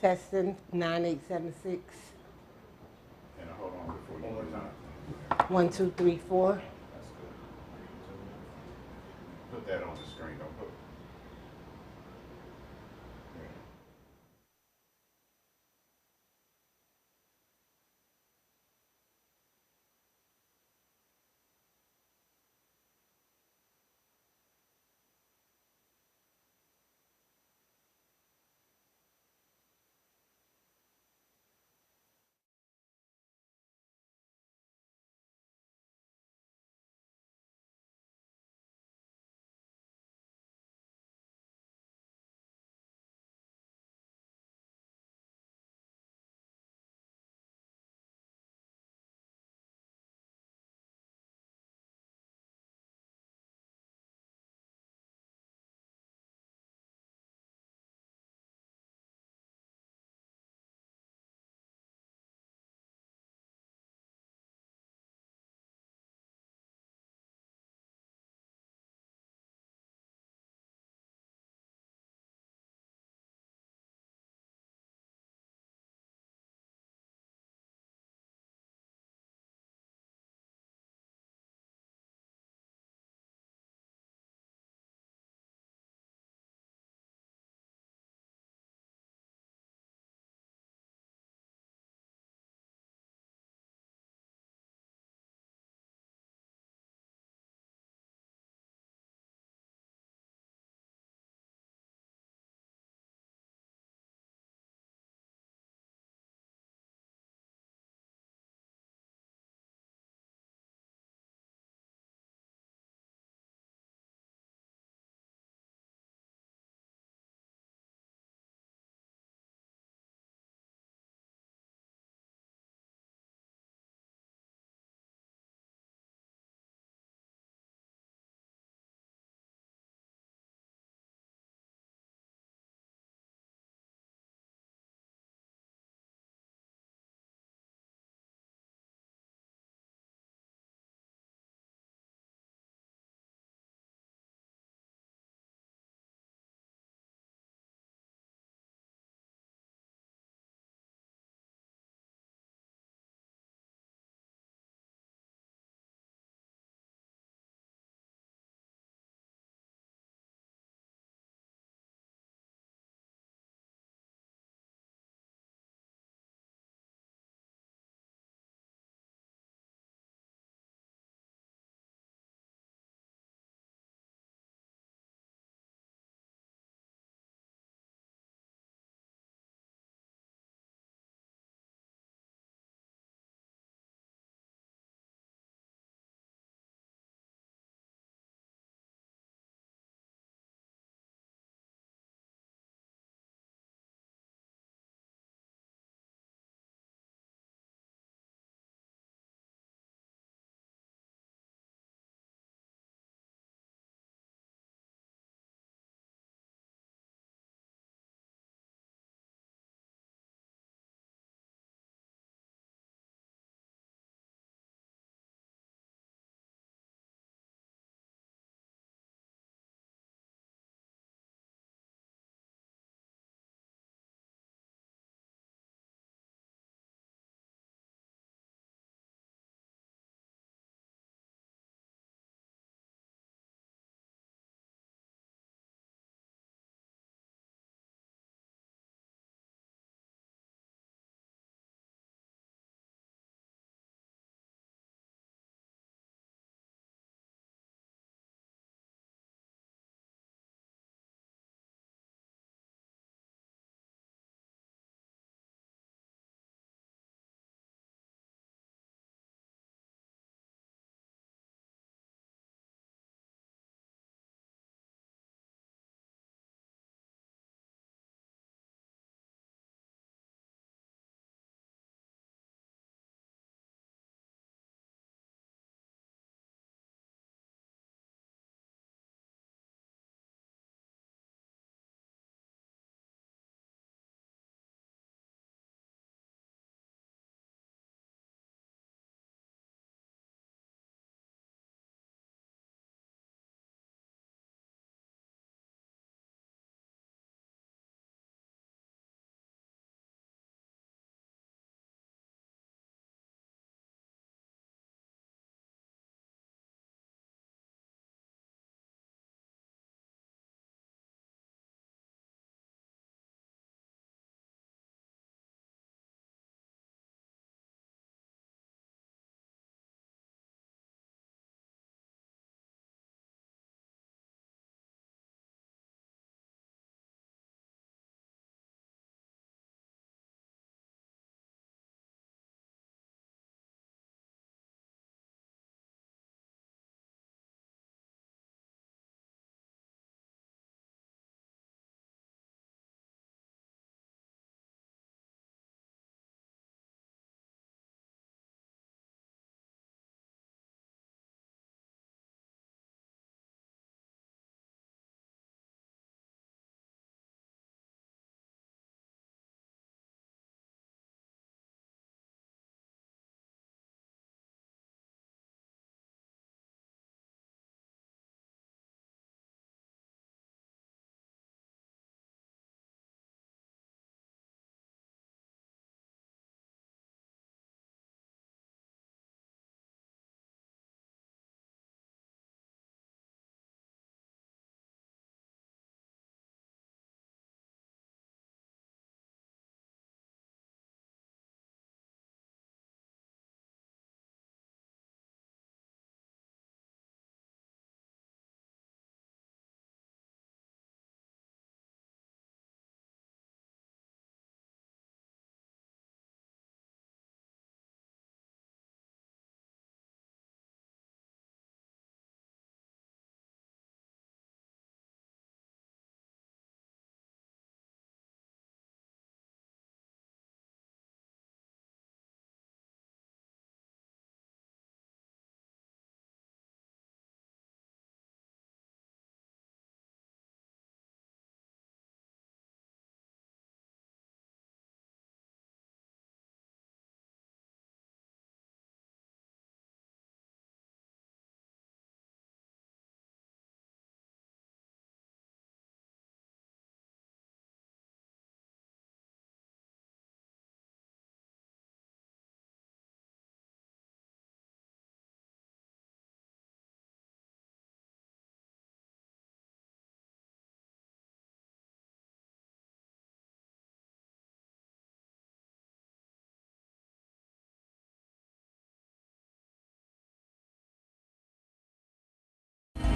Testing 9876. And hold on before you One more do time. that. 1234. That's good. Put that on the screen. Don't put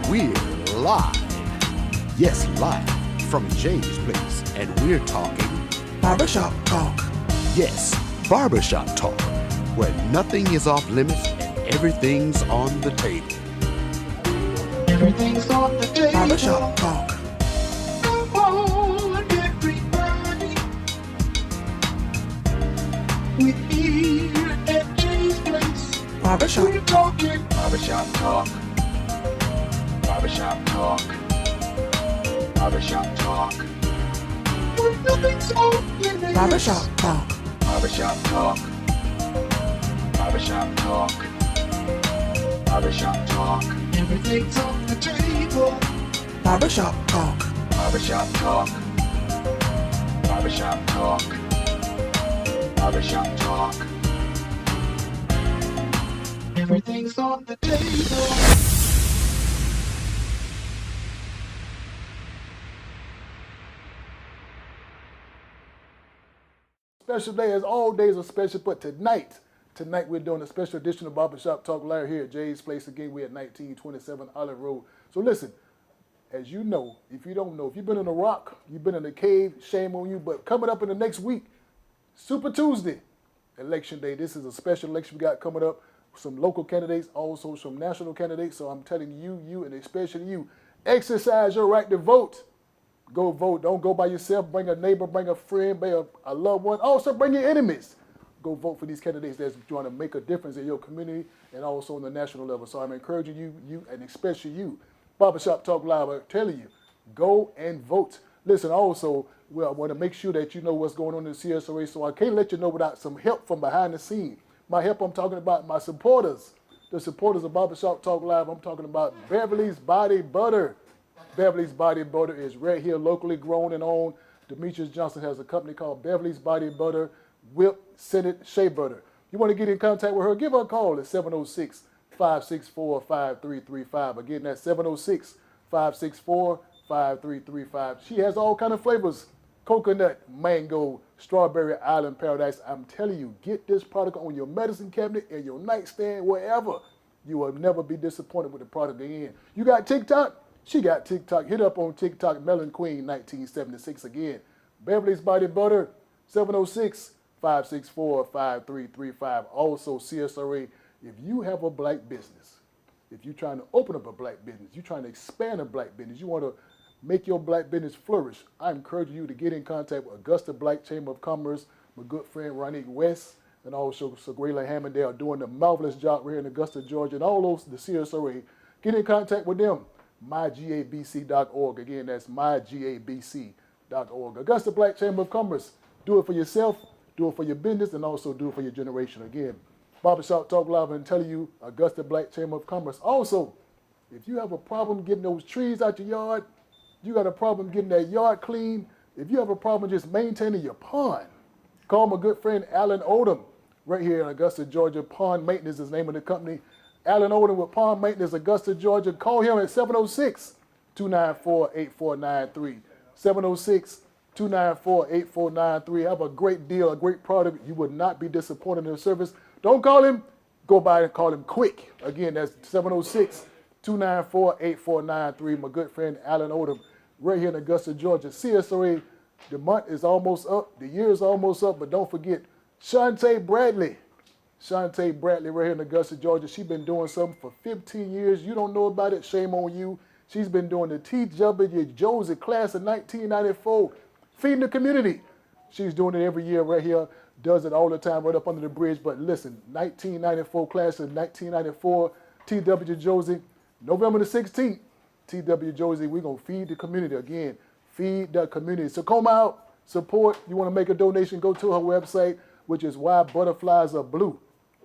We're live. Yes, live from Jay's place. And we're talking Barbershop Talk. Yes, barbershop talk, where nothing is off limits and everything's on the table. Everything's on the table. Barbershop Talk. Come on, everybody. We're here at Jay's place. Barbershop. We're talking barbershop talk. Barbershop talk. Barbershop talk. When nothing's off limits. Barbershop Talk. Barbershop talk. Barbershop talk. Barbershop talk. Everything's on the table. Barbershop Talk. Barbershop talk. Barbershop talk. Barbershop talk. Everything's on the table. Special day, as all days are special, but tonight we're doing a special edition of Barbershop Talk Live here at Jay's Place. Again, we're at 1927 Olive Road. So listen, as you know, if you don't know, if you've been in a rock, you've been in a cave, shame on you. But coming up in the next week, Super Tuesday, Election Day. This is a special election we got coming up. Some local candidates, also some national candidates. So I'm telling you, and especially you, exercise your right to vote. Go vote. Don't go by yourself. Bring a neighbor, bring a friend, bring a loved one. Also, bring your enemies. Go vote for these candidates that's trying to make a difference in your community and also on the national level. So I'm encouraging you, and especially you, Barbershop Talk Live, I'm telling you, go and vote. Listen, also, I want to make sure that you know what's going on in the CSRA, so I can't let you know without some help from behind the scene. My help, I'm talking about my supporters, the supporters of Barbershop Talk Live. I'm talking about Beverly's Body Butter. Beverly's Body Butter is right here, locally grown and owned. Demetrius Johnson has a company called Beverly's Body Butter, Whip, Senate, Shea Butter. You want to get in contact with her, give her a call at 706-564-5335. Again, that's 706-564-5335. She has all kind of flavors, coconut, mango, strawberry, island paradise. I'm telling you, get this product on your medicine cabinet and your nightstand, wherever. You will never be disappointed with the product again. You got TikTok? She got TikTok. Hit up on TikTok, Melon Queen 1976 again. Beverly's Body Butter, 706-564-5335. Also, CSRA, if you have a black business, if you're trying to open up a black business, you're trying to expand a black business, you want to make your black business flourish, I encourage you to get in contact with Augusta Black Chamber of Commerce, my good friend Monique West, and also Sagrela Hammond. They are doing a marvelous job right here in Augusta, Georgia, and all those, the CSRA. Get in contact with them. mygabc.org. Again, that's mygabc.org. Augusta Black Chamber of Commerce. Do it for yourself, do it for your business, and also do it for your generation. Again, Barbershop Talk Live, and telling you, Augusta Black Chamber of Commerce. Also, if you have a problem getting those trees out your yard, you got a problem getting that yard clean, if you have a problem just maintaining your pond, call my good friend Alan Odom right here in Augusta, Georgia. Pond Maintenance is the name of the company. Alan Odom with Pond Maintenance, Augusta, Georgia. Call him at 706-294-8493. 706-294-8493. Have a great deal, a great product. You would not be disappointed in the service. Don't call him. Go by and call him quick. Again, that's 706-294-8493. My good friend Alan Odom right here in Augusta, Georgia. CSRA, the month is almost up. The year is almost up. But don't forget, Shantae Bradley. Shantae Bradley right here in Augusta, Georgia. She's been doing something for 15 years. You don't know about it, shame on you. She's been doing the T.W. Josie class of 1994, feeding the community. She's doing it every year right here, does it all the time right up under the bridge. But listen, 1994 class of 1994, T.W. Josie, November the 16th, T.W. Josie, we're going to feed the community again. Feed the community. So come out, support. You want to make a donation, go to her website, which is Why Butterflies Are Blue.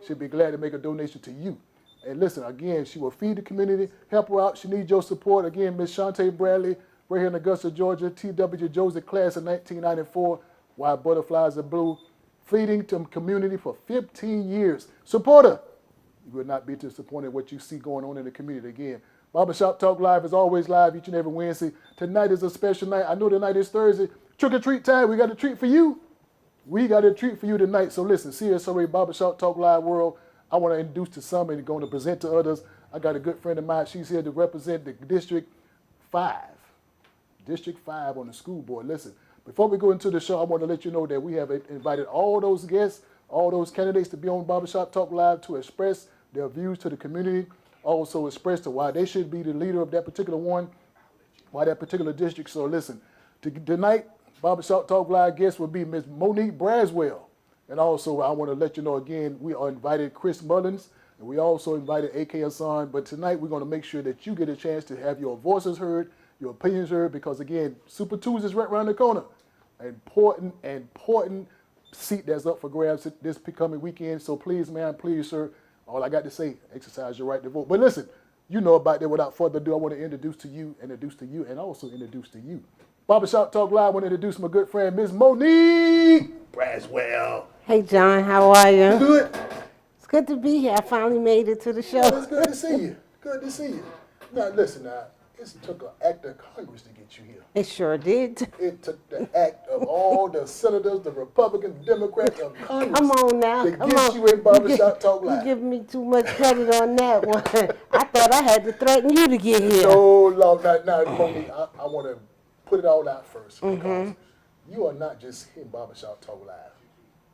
She'll be glad to make a donation to you. And listen, again, she will feed the community, help her out. She needs your support. Again, Miss Shantae Bradley, right here in Augusta, Georgia, T.W. Josie class of 1994, Why Butterflies Are Blue, feeding to the community for 15 years. Support her. You will not be disappointed what you see going on in the community. Again, Barbershop Talk Live is always live each and every Wednesday. Tonight is a special night. I know tonight is Thursday. Trick or treat time. We got a treat for you. We got a treat for you tonight. So listen, CSRA Barbershop Talk Live world, I want to introduce to some and going to present to others I got a good friend of mine. She's here to represent the District 5. District 5 on the school board. Listen, before we go into the show, I want to let you know that we have invited all those guests, all those candidates to be on Barbershop Talk Live to express their views to the community, also express to why they should be the leader of that particular one, why that particular district. So listen, tonight, Barbershop Talk Live guest will be Ms. Monique Braswell. And also, I want to let you know again, we are invited Chris Mullins, and we also invited A.K. Hasan. But tonight, we're going to make sure that you get a chance to have your voices heard, your opinions heard, because again, Super Tuesday is right around the corner. Important seat that's up for grabs this coming weekend. So please, man, please, sir, all I got to say, exercise your right to vote. But listen, you know about that. Without further ado, I want to introduce to you, and also introduce to you. Barbershop Talk Live, I want to introduce my good friend, Ms. Monique Braswell. Hey, John, how are you? Good. It's good to be here. I finally made it to the show. Well, it's good to see you. Good to see you. Now, listen, it took an act of Congress to get you here. It sure did. It took the act of all the senators, the Republicans, Democrats of Congress Come on now. to Come get on. you in Barbershop Talk Live. You giving me too much credit on that one. I thought I had to threaten you to get here. No, Lord, now, Monique, I want to put it all out first because you are not just in Barbershop Talk Live.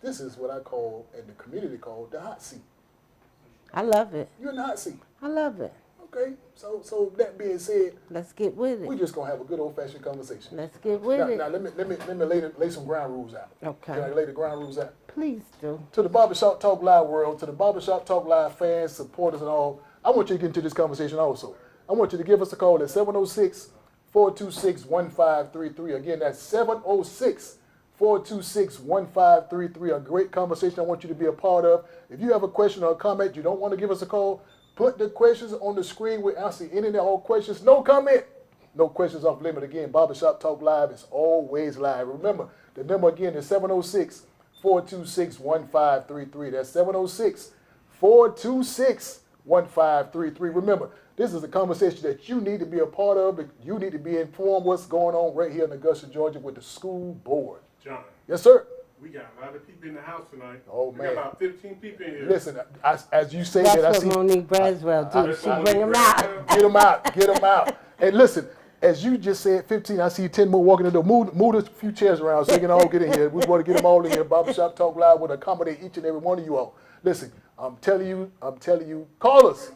This is what I call, in the community called, the hot seat. I love it. You're in the hot seat. I love it. Okay, so that being said, Let's get with we're it. just gonna have a good old-fashioned conversation. Let's get with it. Now let me lay some ground rules out. Okay. Can I lay the ground rules out? Please do. To the Barbershop Talk Live world, to the Barbershop Talk Live fans, supporters, and all, I want you to get into this conversation also. I want you to give us a call at 706-426-1533. Again, that's 706-426-1533. A great conversation I want you to be a part of. If you have a question or a comment, you don't want to give us a call, put the questions on the screen. We answer any and all questions. No comment. No questions off limit. Again, Barbershop Talk Live is always live. Remember, the number again is 706-426-1533. That's 706-426-1533. Remember, this is a conversation that you need to be a part of. You need to be informed what's going on right here in Augusta, Georgia with the school board. John, Yes, sir. we got a lot of people in the house tonight. Oh, We man. got about 15 people in here. Listen, as you say That's that, I what see. Monique Braswell do. That's She Monique bring them Braswell. out. Get them out. Get them out. And listen, as you just said, 15, I see 10 more walking in the door. Move a few chairs around so they can all get in here. We want to get them all in here. Barbershop Talk Live would accommodate each and every one of you all. Listen, I'm telling you, call us.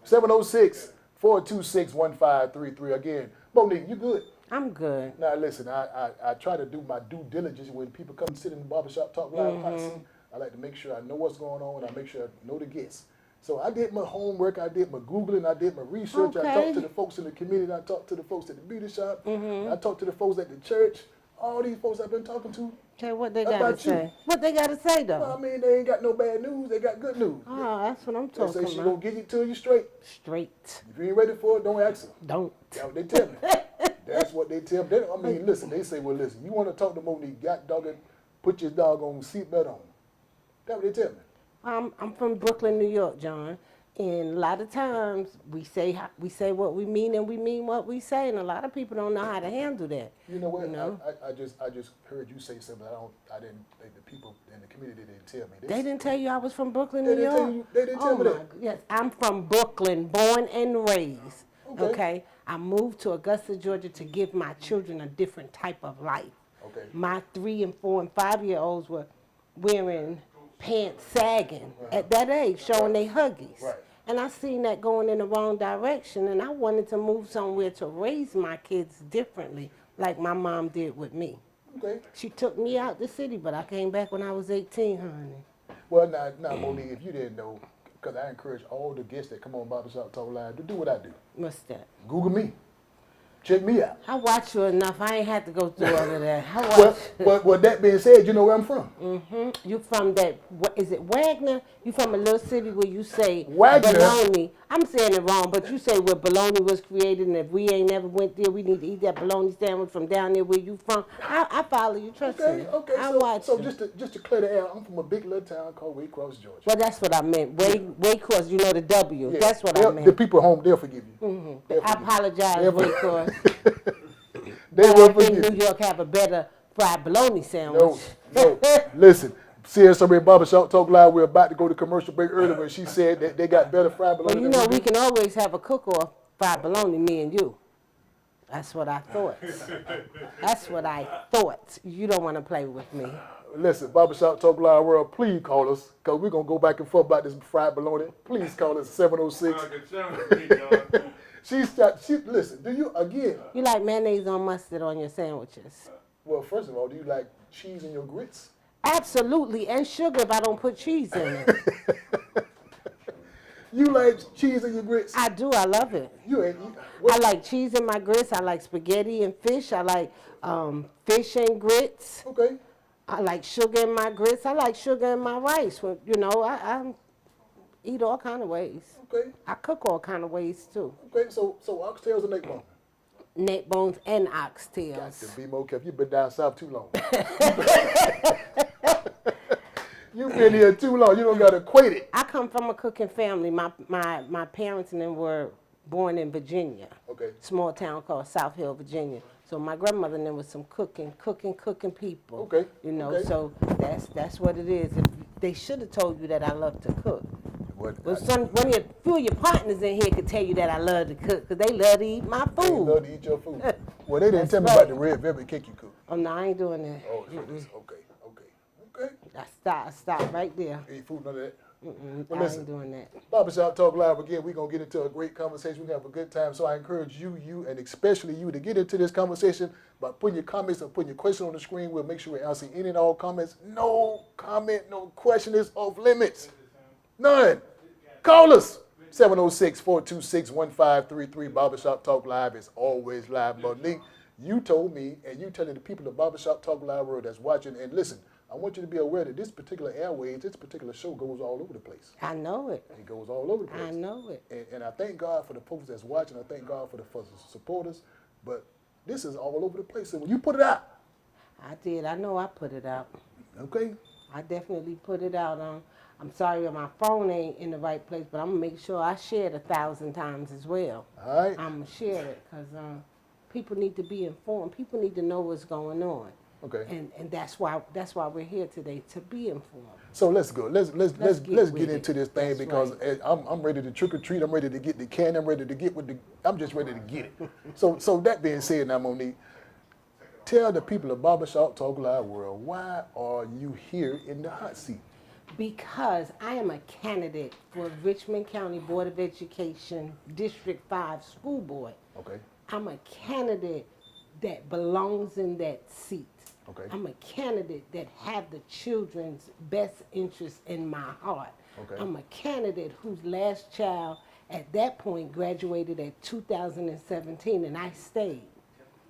706-426-1533. Again, Monique, you good? I'm good. Now listen, I try to do my due diligence when people come sit in the Barbershop Talk Live hot seat. I like to make sure I know what's going on. I make sure I know the guests. So I did my homework, I did my Googling, I did my research. I Okay. talked to the folks in the community, I talked to the folks at the beauty shop, I talked to the folks at the church. All these folks I've been talking to. Okay, what they How got to about you? say? What they got to say, Well, I though? mean, they ain't got no bad news, they got good news. Oh, that's what I'm They talking say she about. gonna get it to you straight. Straight. If you ain't ready for it, don't ask her. Don't. That's what they tell me. That's what they tell me. I mean, listen, they say, well, listen, you want to talk to Monique, got doggone, put your doggone seatbelt on. That's what they tell me. I'm from Brooklyn, New York, John, and a lot of times we say what we mean and we mean what we say, and a lot of people don't know how to handle that. You know what? You know? I just heard you say something. I didn't. The people in the community didn't tell me. They didn't tell you I was from Brooklyn, They New didn't York. tell you- they didn't tell Oh me that. my- Yes, I'm from Brooklyn, born and raised. Okay. Okay, I moved to Augusta, Georgia, to give my children a different type of life. Okay. My 3 and 4 and 5-year-olds were wearing pants sagging at that age, showing their huggies. Right. And I seen that going in the wrong direction, and I wanted to move somewhere to raise my kids differently, like my mom did with me. Okay. She took me out the city, but I came back when I was 18, honey. Well, now, Monique, if you didn't know, because I encourage all the guests that come on Barbershop Talk Live to do what I do. What's that? Google me. Check me out. I watch you enough. I ain't had to go through all of that. I watch. Well, that being said, you know where I'm from. You from that, is it Wagner? You from a little city where you say Wagner? bologna. I'm saying it wrong, but you say where bologna was created, and if we ain't never went there, we need to eat that bologna sandwich from down there where you from. I follow you, trust Okay, me. okay. I So, watch so you. just to clear the air, I'm from a big little town called Waycross, Georgia. Well, that's what I meant. Waycross, you know the W. Yeah, That's what I the meant. people home, they'll forgive you. They'll I forgive you. apologize, They'll- Waycross. They But will I think forgive New you. York have a better fried bologna sandwich. No. Listen, CSRA Barbershop Talk Live. We're about to go to commercial break earlier, but she said that they got better fried bologna. Well, you know, we can always have a cook-off fried bologna, me and you. That's what I thought. That's what I thought. You don't want to play with me. Listen, Barbershop Talk Live World, please call us, because we're going to go back and forth about this fried bologna. Please call us 706. Listen, do you, again? You like mayonnaise or mustard on your sandwiches? Well, first of all, do you like cheese in your grits? Absolutely, and sugar if I don't put cheese in it. You like cheese in your grits? I do, I love it. I like cheese in my grits. I like spaghetti and fish. I like fish and grits. Okay. I like sugar in my grits. I like sugar in my rice. Well, you know, I eat all kind of ways. Okay. I cook all kind of ways too. Okay, so oxtails or neck bone? Neck bones and Got oxtails. to be more careful. You've been down south too long. You've been here too long. You don't got to equate it. I come from a cooking family. My parents and them were born in Virginia. Okay. Small town called South Hill, Virginia. So my grandmother and them was some cooking people. Okay. You know, Okay. so that's what it is. They should have told you that I love to cook. Well, few of your partners in here could tell you that I love to cook, because they love to eat my They food. love to eat your food. Well, they didn't That's tell me right. about the red velvet cake you cook. Oh, no, I ain't doing that. Oh, okay. I stop right there. Ain't food none of that. I listen. ain't doing that. Barbershop Talk Live again. We're gonna get into a great conversation. We're gonna have a good time. So I encourage you, and especially you, to get into this conversation by putting your comments and putting your question on the screen. We'll make sure we answer any and all comments. No comment, no question is off limits. None. Call us. 706-426-1533. Barbershop Talk Live is always live. Monique, you told me, and you telling the people of Barbershop Talk Live world that's watching, and listen, I want you to be aware that this particular airways, this particular show goes all over the place. I know it. It goes all over the place. I know it. And I thank God for the folks that's watching. I thank God for the supporters. But this is all over the place. So when you put it out. I did. I know I put it out. Okay. I definitely put it out. I'm sorry if my phone ain't in the right place, but I'm going to make sure I share it 1,000 times as well. All right. I'm going to share it because people need to be informed. People need to know what's going on. Okay. And that's why we're here today, to be informed. So let's go. Let's get into this thing. That's because right. I'm ready to trick or treat. I'm ready to get the candy. I'm ready to get I'm just ready to get it. So that being said, now Monique, tell the people of Barbershop Talk Live world, why are you here in the hot seat? Because I am a candidate for Richmond County Board of Education District 5 School Board. Okay. I'm a candidate that belongs in that seat. Okay. I'm a candidate that have the children's best interest in my heart. Okay. I'm a candidate whose last child at that point graduated at 2017, and I stayed.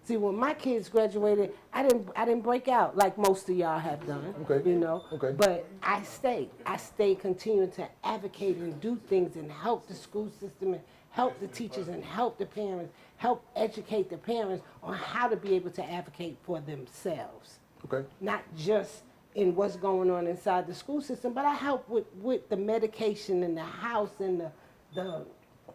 See, when my kids graduated, I didn't break out like most of y'all have done. Okay. You know. Okay. But I stayed. I stayed continuing to advocate and do things and help the school system and help the teachers and help the parents, help educate the parents on how to be able to advocate for themselves. Okay. Not just in what's going on inside the school system, but I help with the medication in the house and the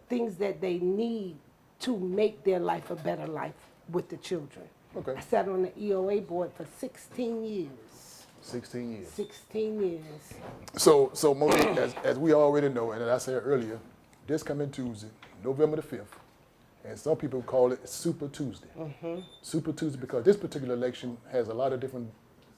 things that they need to make their life a better life with the children. Okay. I sat on the EOA board for 16 years. 16 years. 16 years. So Monique, as we already know, and as I said earlier, this coming Tuesday, November the 5th, and some people call it Super Tuesday. Mm-hmm. Super Tuesday because this particular election has a lot of different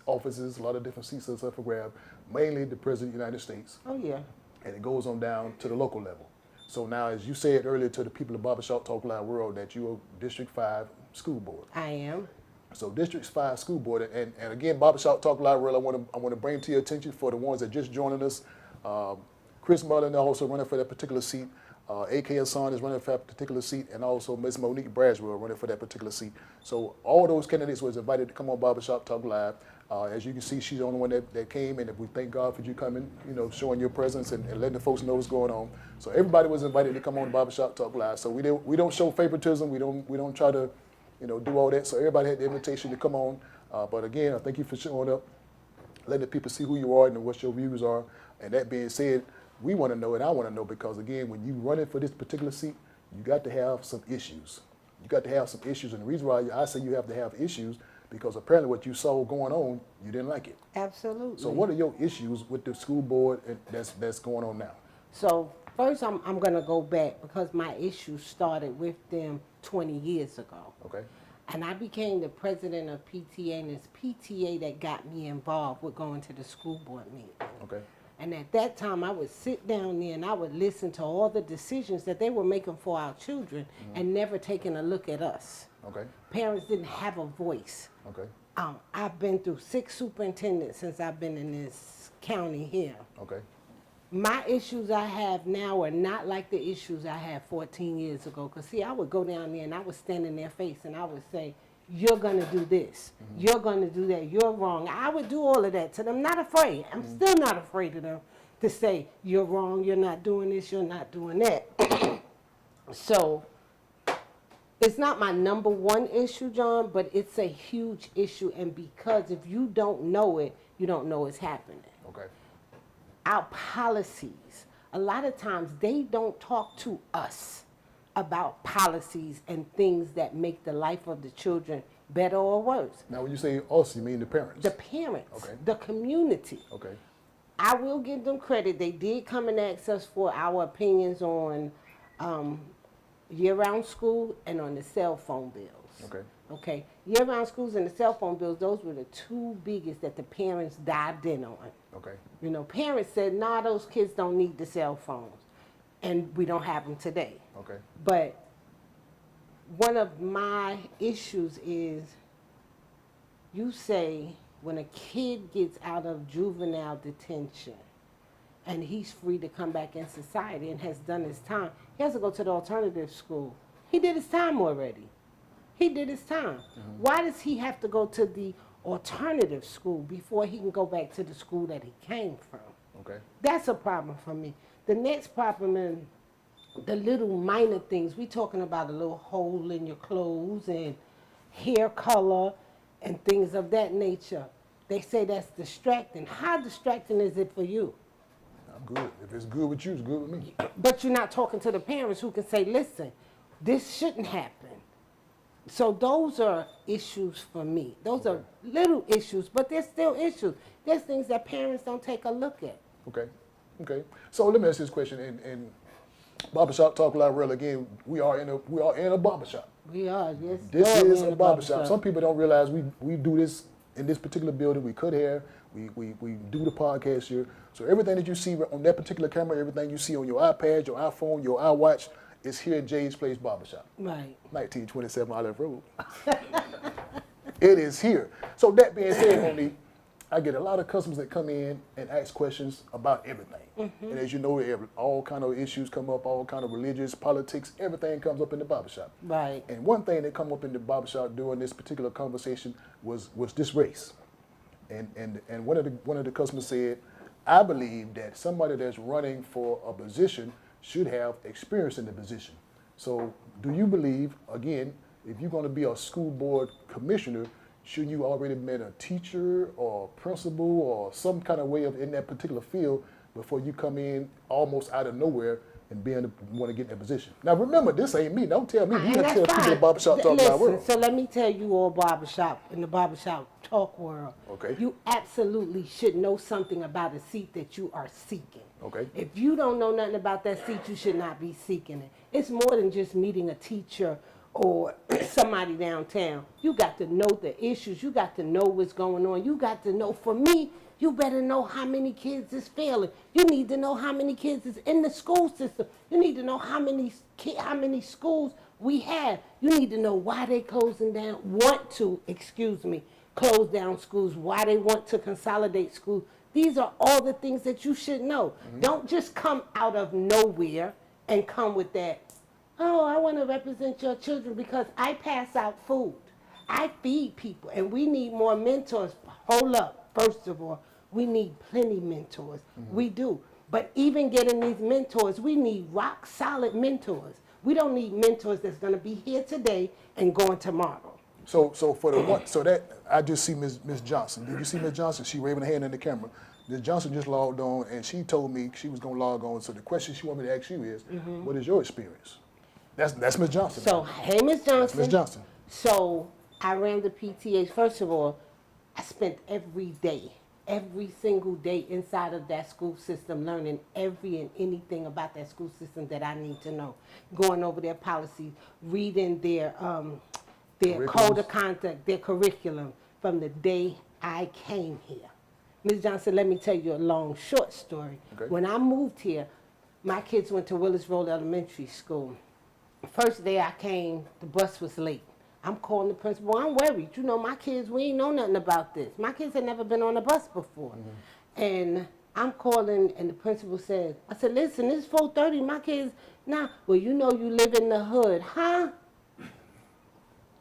offices, a lot of different seats that's up for grab, mainly the President of the United States. Oh, yeah. And it goes on down to the local level. So now, as you said earlier to the people of Barbershop Talk Live world, that you're District 5 School Board. I am. So District 5 School Board, and again, Barbershop Talk Live world, I want to bring to your attention for the ones that just joining us, Chris Mullen also running for that particular seat. A.K. Hasan is running for that particular seat, and also Ms. Monique Braswell running for that particular seat. So all those candidates was invited to come on Barbershop Talk Live. As you can see, she's the only one that came, and we thank God for you coming, showing your presence and letting the folks know what's going on. So everybody was invited to come on Barbershop Talk Live. So we don't show favoritism. We don't try to, do all that. So everybody had the invitation to come on. But again, I thank you for showing up, letting the people see who you are and what your views are. And that being said, we want to know, and I want to know, because again, when you running for this particular seat, you got to have some issues. You got to have some issues, and the reason why I say you have to have issues, because apparently what you saw going on, you didn't like it. Absolutely. So what are your issues with the school board that's going on now? So first, I'm going to go back because my issue started with them 20 years ago. Okay. And I became the president of PTA, and it's PTA that got me involved with going to the school board meeting. Okay. And at that time, I would sit down there and I would listen to all the decisions that they were making for our children and never taking a look at us. Okay. Parents didn't have a voice. Okay. I've been through 6 superintendents since I've been in this county here. Okay. My issues I have now are not like the issues I had 14 years ago. Because, see, I would go down there and I would stand in their face and I would say, you're going to do this. You're going to do that. You're wrong. I would do all of that to them. Not afraid. I'm still not afraid of them to say, you're wrong. You're not doing this. You're not doing that. So it's not my number one issue, John, but it's a huge issue. And because if you don't know it, you don't know it's happening. Okay. Our policies, a lot of times they don't talk to us about policies and things that make the life of the children better or worse. Now, when you say us, you mean the parents? The parents, Okay. the community. Okay. I will give them credit. They did come and ask us for our opinions on year-round school and on the cell phone bills. Okay. Okay. Year-round schools and the cell phone bills, those were the 2 biggest that the parents dived in on. Okay. You know, parents said, nah, those kids don't need the cell phones. And we don't have them today. Okay. But one of my issues is you say when a kid gets out of juvenile detention and he's free to come back in society and has done his time, he has to go to the alternative school. He did his time already. He did his time. Why does he have to go to the alternative school before he can go back to the school that he came from? Okay. That's a problem for me. The next problem is the little minor things. We talking about a little hole in your clothes and hair color and things of that nature. They say that's distracting. How distracting is it for you? I'm good. If it's good with you, it's good with me. But you're not talking to the parents who can say, listen, this shouldn't happen. So those are issues for me. Those are little issues, but they're still issues. There's things that parents don't take a look at. Okay. Okay. So let me ask this question. In Barbershop Talk Live Real again, we are in a barbershop. We are, yes. This Lord, is we in a the barbershop. Some people don't realize we do this in this particular building. We cut hair. We do the podcast here. So everything that you see on that particular camera, everything you see on your iPad, your iPhone, your iWatch, is here at Jay's Place Barbershop. Right. 1927 Olive Road. It is here. So that being said, Monique, I get a lot of customers that come in and ask questions about everything. And as you know, all kind of issues come up, all kind of religious, politics, everything comes up in the barbershop. Right. And one thing that come up in the barbershop during this particular conversation was this race. And one of the customers said, I believe that somebody that's running for a position should have experience in the position. So do you believe, again, if you're going to be a school board commissioner, shouldn't you already been a teacher or principal or some kind of way of in that particular field before you come in almost out of nowhere and want to get in that position? Now remember, this ain't me. Don't tell me. You have to tell people in Barbershop Talk Live World. So let me tell you all in the barbershop talk world. Okay. You absolutely should know something about a seat that you are seeking. Okay. If you don't know nothing about that seat, you should not be seeking it. It's more than just meeting a teacher or somebody downtown. You got to know the issues. You got to know what's going on. You got to know, for me, you better know how many kids is failing. You need to know how many kids is in the school system. You need to know how many schools we have. You need to know why they close down schools, why they want to consolidate schools. These are all the things that you should know. Don't just come out of nowhere and come with that, oh, I want to represent your children because I pass out food. I feed people, and we need more mentors. Hold up. First of all, we need plenty mentors. We do. But even getting these mentors, we need rock solid mentors. We don't need mentors that's going to be here today and going tomorrow. So for the one, so that I just see Miss Johnson. Did you see Miss Johnson? She waving her hand in the camera. Miss Johnson just logged on, and she told me she was going to log on. So the question she wanted me to ask you is, what is your experience? That's Miss Johnson. So, hey, Miss Johnson. Miss Johnson. So I ran the PTA. First of all, I spent every single day inside of that school system learning every and anything about that school system that I need to know. Going over their policies, reading their code of conduct, their curriculum from the day I came here. Ms. Johnson, let me tell you a long, short story. Okay. When I moved here, my kids went to Willis Road Elementary School. First day I came, the bus was late. I'm calling the principal. I'm worried. You know, my kids, we ain't know nothing about this. My kids had never been on a bus before. And I'm calling, and the principal said, I said, listen, it's 4:30. My kids, nah. Well, you know you live in the hood. Huh?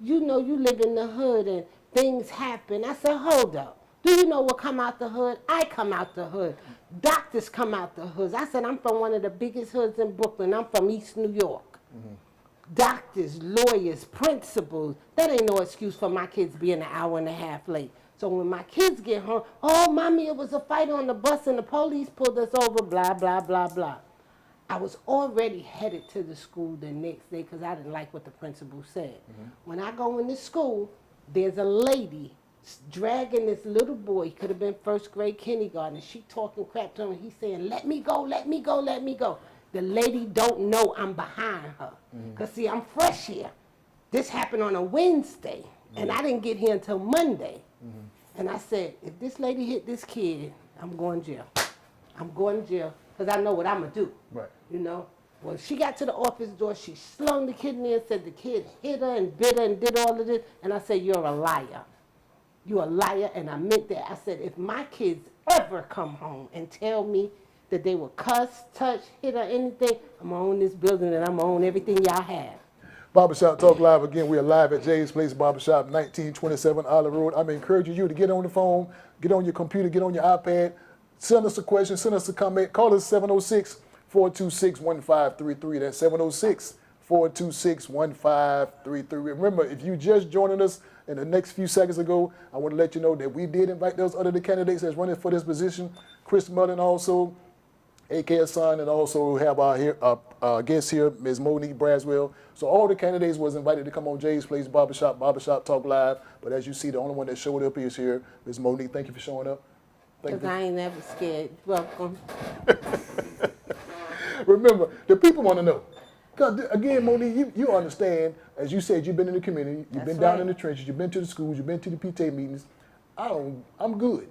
You know you live in the hood and things happen. I said, hold up. Do you know what come out the hood? I come out the hood. Doctors come out the hoods. I said, I'm from one of the biggest hoods in Brooklyn. I'm from East New York. Doctors, lawyers, principals. That ain't no excuse for my kids being an hour and a half late. So when my kids get home, oh, mommy, it was a fight on the bus and the police pulled us over, blah, blah, blah, blah. I was already headed to the school the next day because I didn't like what the principal said. When I go into school, there's a lady dragging this little boy. He could have been first grade kindergarten. And she talking crap to him. He's saying, let me go, let me go, let me go. The lady don't know I'm behind her. Because, see, I'm fresh here. This happened on a Wednesday, and I didn't get here until Monday. And I said, if this lady hit this kid, I'm going to jail. I'm going to jail because I know what I'm going to do. Right. You know? When she got to the office door, she slung the kid in there and said the kid hit her and bit her and did all of this. And I said, you're a liar. You're a liar, and I meant that. I said, if my kids ever come home and tell me that they were cuss, touch, hit, or anything, I'm going to own this building and I'm going to own everything y'all have. Barbershop Talk Live again. We are live at Jay's Place Barbershop, 1927 Olive Road. I'm encouraging you to get on the phone, get on your computer, get on your iPad, send us a question, send us a comment. Call us 706-426-1533. That's 706-426-1533. Remember, if you just joining us in the next few seconds ago, I want to let you know that we did invite those other candidates that's running for this position. Chris Mullen also, A.K. Hasan, and also have our guest here, Ms. Monique Braswell. So all the candidates was invited to come on Jay's Place Barbershop Talk Live. But as you see, the only one that showed up is here, Ms. Monique. Thank you for showing up. Because I ain't never scared. Welcome. Remember, the people want to know. Because again, Monique, you understand, as you said, you've been in the community, you've been down in the trenches, you've been to the schools, you've been to the PTA meetings. I'm good.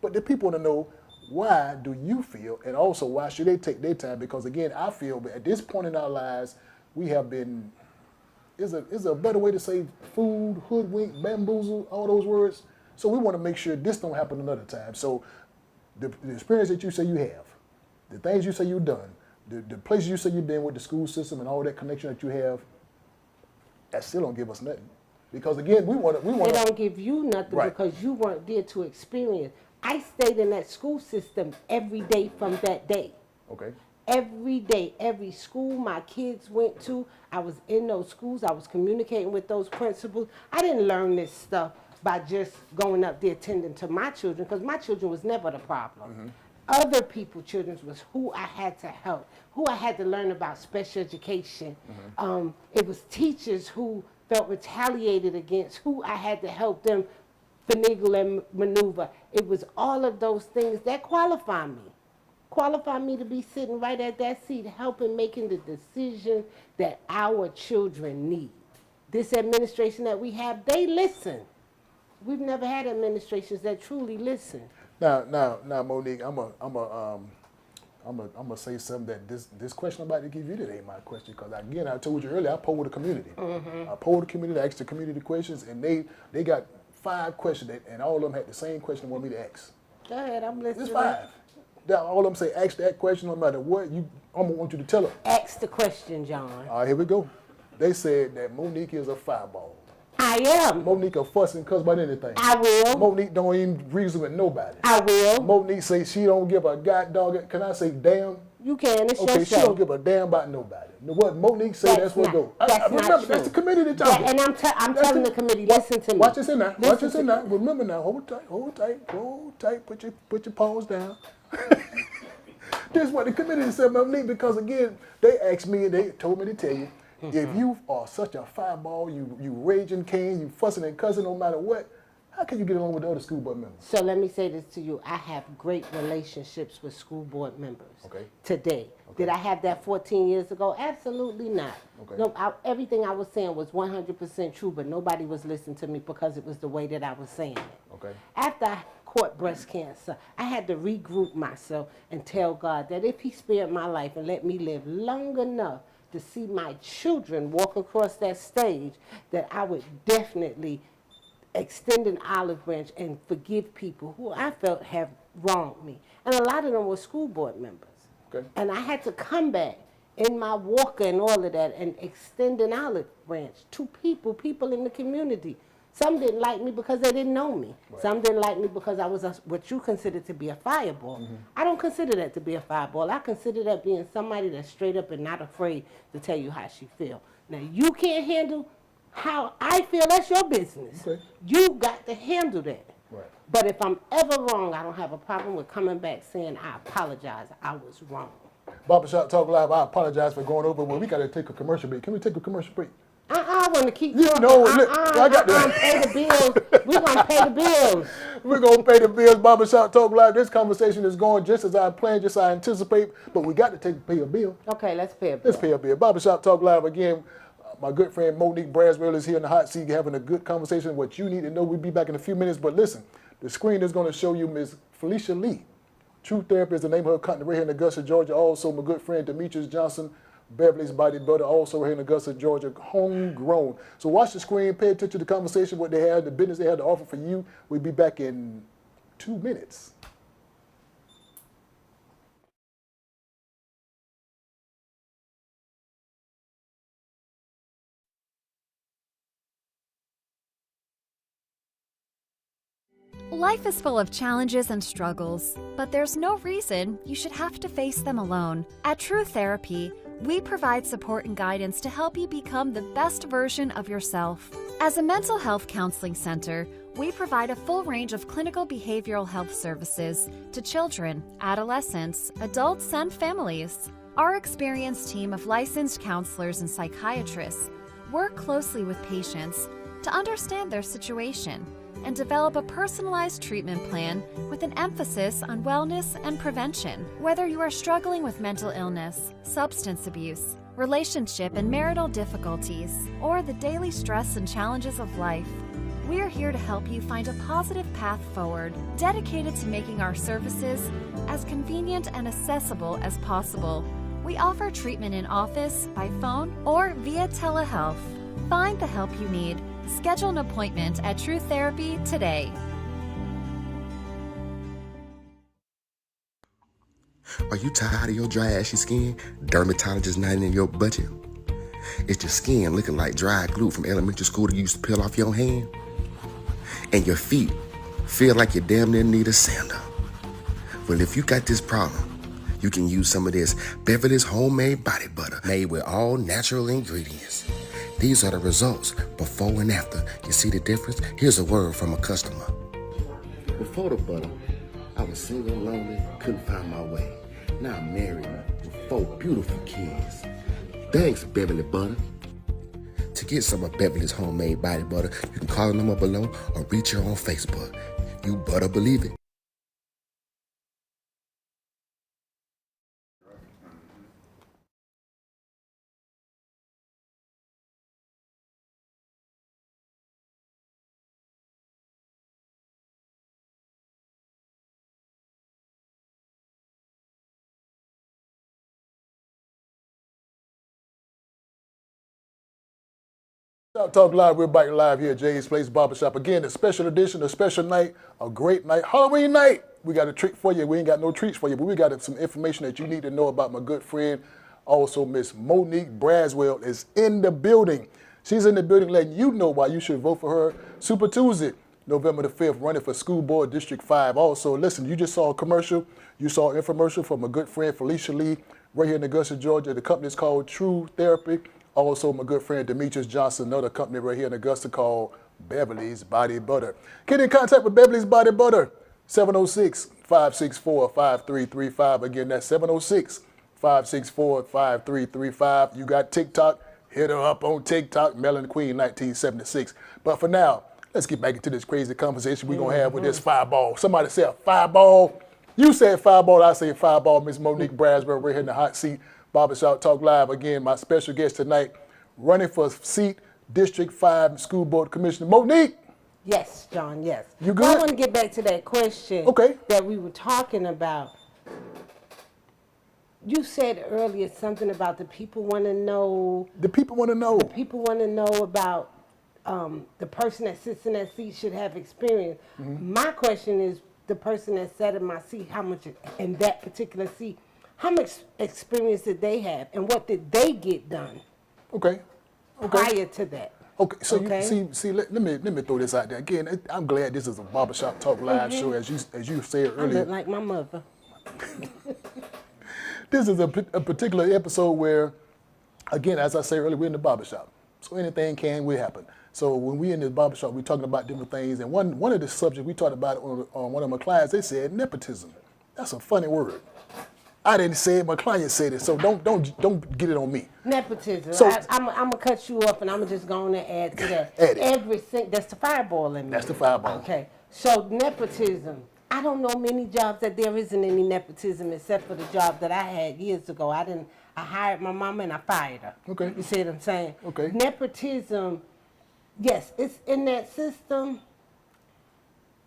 But the people want to know, why do you feel, and also why should they take their time? Because again, I feel that at this point in our lives, we have been, is a better way to say food, hoodwink, bamboozle, all those words. So we want to make sure this don't happen another time. So the experience that you say you have, the things you say you've done, the places you say you've been with the school system and all that connection that you have, that still don't give us nothing. Because again, we want to. They don't give you nothing because you weren't there to experience. I stayed in that school system every day from that day. Okay. Every day, every school my kids went to, I was in those schools. I was communicating with those principals. I didn't learn this stuff by just going up there attending to my children, because my children was never the problem. Other people's children was who I had to help, who I had to learn about special education. It was teachers who felt retaliated against, who I had to help them finagle and maneuver. It was all of those things that qualify me to be sitting right at that seat, helping making the decisions that our children need. This administration that we have, they listen. We've never had administrations that truly listen. Now, Monique, I'm gonna say something that this question I'm about to give you today ain't my question, because again, I told you earlier, I polled the community. I polled the community, I asked the community questions, and they got 5 questions, and all of them had the same question they want me to ask. Go ahead, I'm listening. It's 5. All of them say, ask that question no matter what, I'm gonna want you to tell them. Ask the question, John. All right, here we go. They said that Monique is a fireball. I am. Monique a fuss and cuss about anything. I will. Monique don't even reason with nobody. I will. Monique say she don't give a god dog. Can I say damn? You can. It's okay, your she show. don't give a damn about nobody. What Monique say, that's what go. Remember, that's the committee that y'all. And I'm telling the committee, listen to me. Watch this in now. Watch this in now. Remember now. Hold tight. Put your paws down. This is what the committee said, Monique, because again, they asked me and they told me to tell you, If you are such a fireball, you raging cane, you fussing and cussing no matter what, how can you get along with the other school board members? So let me say this to you. I have great relationships with school board members today. Did I have that 14 years ago? Absolutely not. No, everything I was saying was 100% true, but nobody was listening to me because it was the way that I was saying it. After I caught breast cancer, I had to regroup myself and tell God that if he spared my life and let me live long enough to see my children walk across that stage, that I would definitely extend an olive branch and forgive people who I felt have wronged me. And a lot of them were school board members. And I had to come back in my walker and all of that and extend an olive branch to people in the community. Some didn't like me because they didn't know me. Some didn't like me because I was what you consider to be a fireball. I don't consider that to be a fireball. I consider that being somebody that's straight up and not afraid to tell you how she feels. Now, you can't handle how I feel, that's your business. You got to handle that. But if I'm ever wrong, I don't have a problem with coming back saying I apologize, I was wrong. Barbershop Talk Live, I apologize for going over, but we got to take a commercial break. Can we take a commercial break? I want to keep talking. I got to pay the bills. We're going to pay the bills. We're going to pay the bills. Barbershop Talk Live. This conversation is going just as I planned, just as I anticipate, but we got to pay a bill. Okay, let's pay a bill. Let's pay a bill. Barbershop Talk Live again. My good friend Monique Braswell is here in the hot seat having a good conversation. What you need to know, we'll be back in a few minutes. But listen, the screen is going to show you Ms. Felicia Lee. True Therapy is the name of her company right here in Augusta, Georgia. Also, my good friend Demetrius Johnson, Beverly's Body Butter, also right here in Augusta, Georgia, homegrown. So watch the screen, pay attention to the conversation, what they have, the business they have to offer for you. We'll be back in 2 minutes. Life is full of challenges and struggles, but there's no reason you should have to face them alone. At True Therapy, we provide support and guidance to help you become the best version of yourself. As a mental health counseling center, we provide a full range of clinical behavioral health services to children, adolescents, adults, and families. Our experienced team of licensed counselors and psychiatrists work closely with patients to understand their situation and develop a personalized treatment plan with an emphasis on wellness and prevention. Whether you are struggling with mental illness, substance abuse, relationship and marital difficulties, or the daily stress and challenges of life, we are here to help you find a positive path forward, dedicated to making our services as convenient and accessible as possible. We offer treatment in office, by phone, or via telehealth. Find the help you need. Schedule an appointment at True Therapy today. Are you tired of your dry, ashy skin? Dermatologist not in your budget? Is your skin looking like dry glue from elementary school that you used to peel off your hand? And your feet feel like you damn near need a sander? Well, if you got this problem, you can use some of this Beverly's homemade body butter made with all natural ingredients. These are the results before and after. You see the difference? Here's a word from a customer. Before the butter, I was single, lonely, couldn't find my way. Now I'm married with 4 beautiful kids. Thanks, Beverly Butter. To get some of Beverly's homemade body butter, you can call the number below or reach her on Facebook. You better believe it. Talk Live, we're back live here at Jay's Place Barbershop. Again, a special edition, a special night, a great night, Halloween night. We got a treat for you. We ain't got no treats for you, but we got some information that you need to know about my good friend. Also, Miss Monique Braswell is in the building. She's in the building letting you know why you should vote for her Super Tuesday, November the 5th, running for School Board District 5. Also, listen, you just saw a commercial. You saw an infomercial from a good friend, Felicia Lee, right here in Augusta, Georgia. The company is called True Therapy. Also, my good friend Demetrius Johnson, another company right here in Augusta called Beverly's Body Butter. Get in contact with Beverly's Body Butter, 706-564-5335. Again, that's 706-564-5335. You got TikTok, Hit her up on TikTok, Melon Queen 1976. But for now, let's get back into this crazy conversation we're going to have with this fireball. Somebody said fireball. You said fireball, I say fireball. Miss Monique Braswell, right here in the hot seat. Barbershop Talk Live. Again, my special guest tonight, running for seat, District 5 School Board Commissioner, Monique. Yes, John, yes. You good? I want to get back to that question that we were talking about. You said earlier something about the people want to know. The people want to know. The people want to know about the person that sits in that seat should have experience. My question is, the person that sat in my seat, how much in that particular seat, how much experience did they have, and what did they get done? Prior to that. Okay, so you let me throw this out there again. I'm glad this is a Barbershop Talk Live show, as you said earlier. I look like my mother. This is a particular episode where, again, as I said earlier, we're in the barbershop, so anything will happen. So when we're in this barbershop, we're talking about different things, and one of the subjects we talked about on one of my clients, they said nepotism. That's a funny word. I didn't say it, my client said it, so don't get it on me. Nepotism. So, I'm gonna cut you up, and I'm just gonna add to that. Add it. Everything. That's the fireball in me. That's the fireball. Okay. So nepotism. I don't know many jobs that there isn't any nepotism except for the job that I had years ago. I hired my mama and I fired her. Okay. You see what I'm saying? Okay. Nepotism. Yes, it's in that system.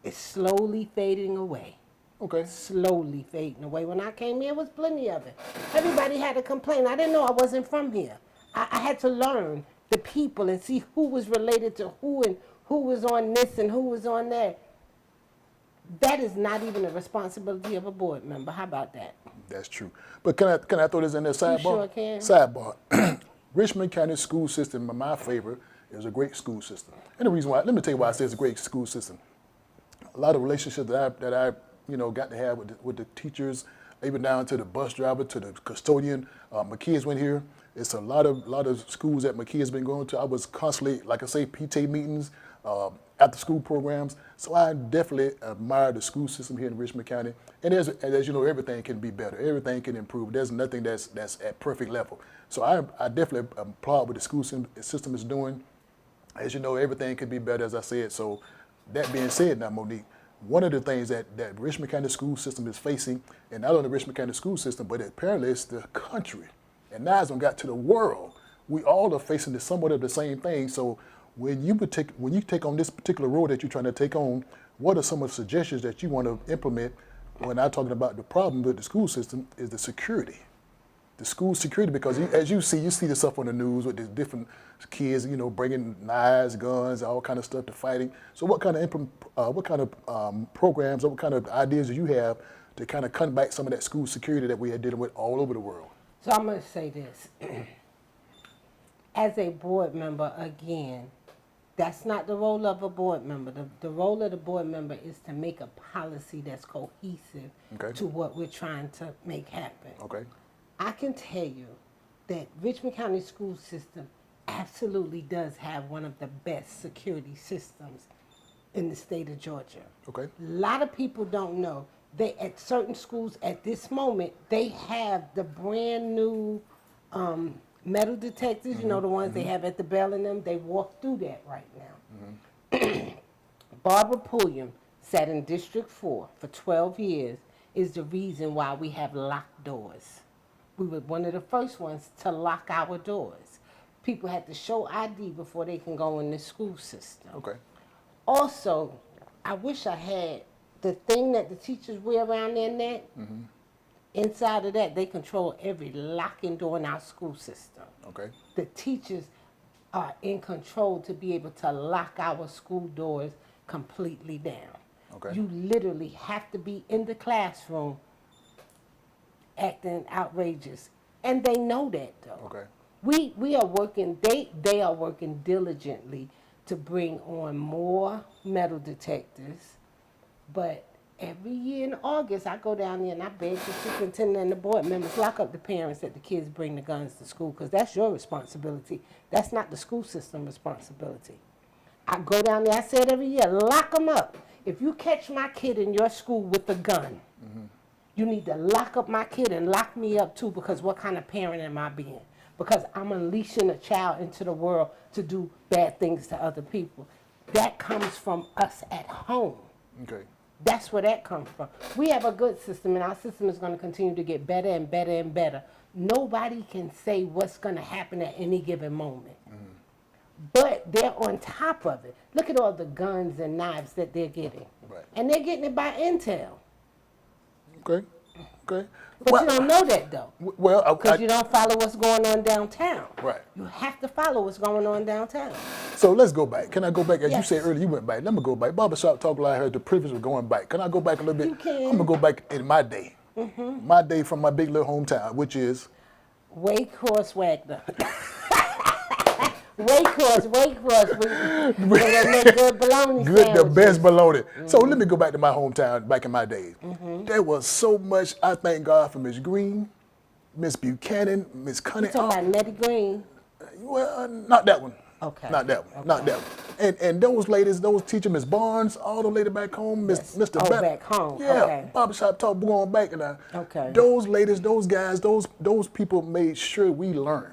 It's slowly fading away. Okay. Slowly fading away. When I came here, was plenty of it. Everybody had a complaint. I didn't know I wasn't from here. I had to learn the people and see who was related to who and who was on this and who was on that. That is not even a responsibility of a board member. How about that? That's true. But can I throw this in there, sidebar? You sure can. Sidebar. Richmond County school system, in my favor, is a great school system. And the reason why, let me tell you why I say it's a great school system. A lot of relationships that I got to have with the teachers, even down to the bus driver, to the custodian. My kids went here. It's a lot of schools that my kids been going to. I was constantly, like I say, PTA meetings, after school programs. So I definitely admire the school system here in Richmond County. And as you know, everything can be better. Everything can improve. There's nothing that's at perfect level. So I definitely applaud what the school system is doing. As you know, everything can be better, as I said. So that being said now, Monique, one of the things that Richmond County school system is facing, and not only the Richmond County school system, but apparently it's the country. And now it's got to the world. We all are facing somewhat of the same thing. So when you take on this particular road that you're trying to take on, what are some of the suggestions that you want to implement when I'm talking about the problem with the school system is the security. The school security, because as you see this stuff on the news with the different kids, bringing knives, guns, all kind of stuff to fighting. So what kind of programs or what kind of ideas do you have to kind of cut back some of that school security that we are dealing with all over the world? So I'm going to say this. As a board member, again, that's not the role of a board member. The role of the board member is to make a policy that's cohesive to what we're trying to make happen. Okay. I can tell you that Richmond County school system absolutely does have one of the best security systems in the state of Georgia. Okay. A lot of people don't know. At certain schools at this moment, they have the brand new metal detectors, the ones they have at the bell in them. They walk through that right now. Barber Pulliam sat in District 4 for 12 years is the reason why we have locked doors. We were one of the first ones to lock our doors. People had to show ID before they can go in the school system. Okay. Also, I wish I had the thing that the teachers wear around their neck. Inside of that, they control every locking door in our school system. Okay. The teachers are in control to be able to lock our school doors completely down. Okay. You literally have to be in the classroom acting outrageous. And they know that, though. Okay. We are working, they are working diligently to bring on more metal detectors. But every year in August, I go down there and I beg the superintendent and the board members, lock up the parents that the kids bring the guns to school, because that's your responsibility. That's not the school system responsibility. I go down there, I say it every year, lock them up. If you catch my kid in your school with a gun, you need to lock up my kid and lock me up too, because what kind of parent am I being? because I'm unleashing a child into the world to do bad things to other people. That comes from us at home. Okay. That's where that comes from. We have a good system, and our system is going to continue to get better and better and better. Nobody can say what's going to happen at any given moment. But they're on top of it. Look at all the guns and knives that they're getting. Right. And they're getting it by intel. Okay. Okay. But you don't know that, though. Well, Because you don't follow what's going on downtown. Right. You have to follow what's going on downtown. So let's go back. Can I go back? As Yes. you said earlier, you went back. Let me go back. Barbershop Talk Live had the privilege of going back. Can I go back a little bit? You can. I'm going to go back in my day. My day from my big little hometown, which is? Wake Horse Wagner. Wake Horse. We make good bologna Good, the sandwiches. best bologna. So let me go back to my hometown back in my days. There was so much, I thank God for Miss Green, Miss Buchanan, Miss Cunning. You talking about Nettie Green? Well, not that one. Okay. Not that one. Not that one. And those ladies, those teachers, Miss Barnes, all the ladies back home, Mr. Oh, Beck. back home. Yeah. Okay. Barbershop Talk going back and Okay. those ladies, those guys, those people made sure we learned.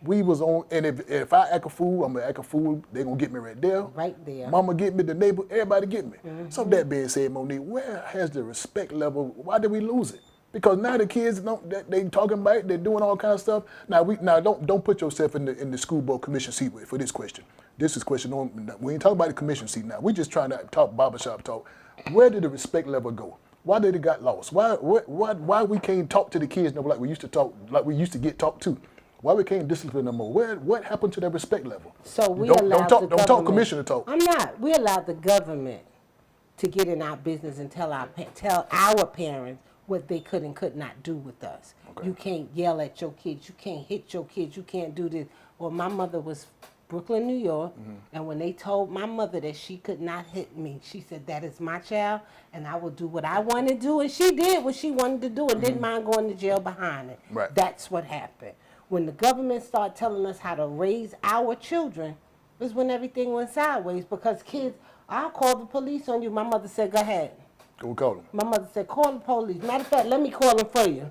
We was on, and if I act a fool, I'm gonna act a fool. They gonna get me right there. Right there. Mama get me, the neighbor, everybody get me. So that being said, Monique, where has the respect level? Why did we lose it? Because now the kids they talking about it, they're doing all kinds of stuff. Now don't put yourself in the school board commission seat for this question. This is question on. We ain't talking about the commission seat now. We just trying to talk barbershop talk. Where did the respect level go? Why did it got lost? Why we can't talk to the kids no like we used to talk, like we used to get talked to? Why we can't discipline them more? What happened to that respect level? So we don't allowed talk, the don't talk government- commissioner talk. I'm not. We allowed the government to get in our business and tell our parents what they could and could not do with us. Okay. You can't yell at your kids. You can't hit your kids. You can't do this. Well, my mother was Brooklyn, New York, and when they told my mother that she could not hit me, she said, that is my child, and I will do what I want to do. And she did what she wanted to do and didn't mind going to jail behind it. Right. That's what happened. When the government started telling us how to raise our children, is when everything went sideways, because kids, I'll call the police on you. My mother said, go ahead. Go call them. My mother said, call the police. Matter of fact, let me call them for you.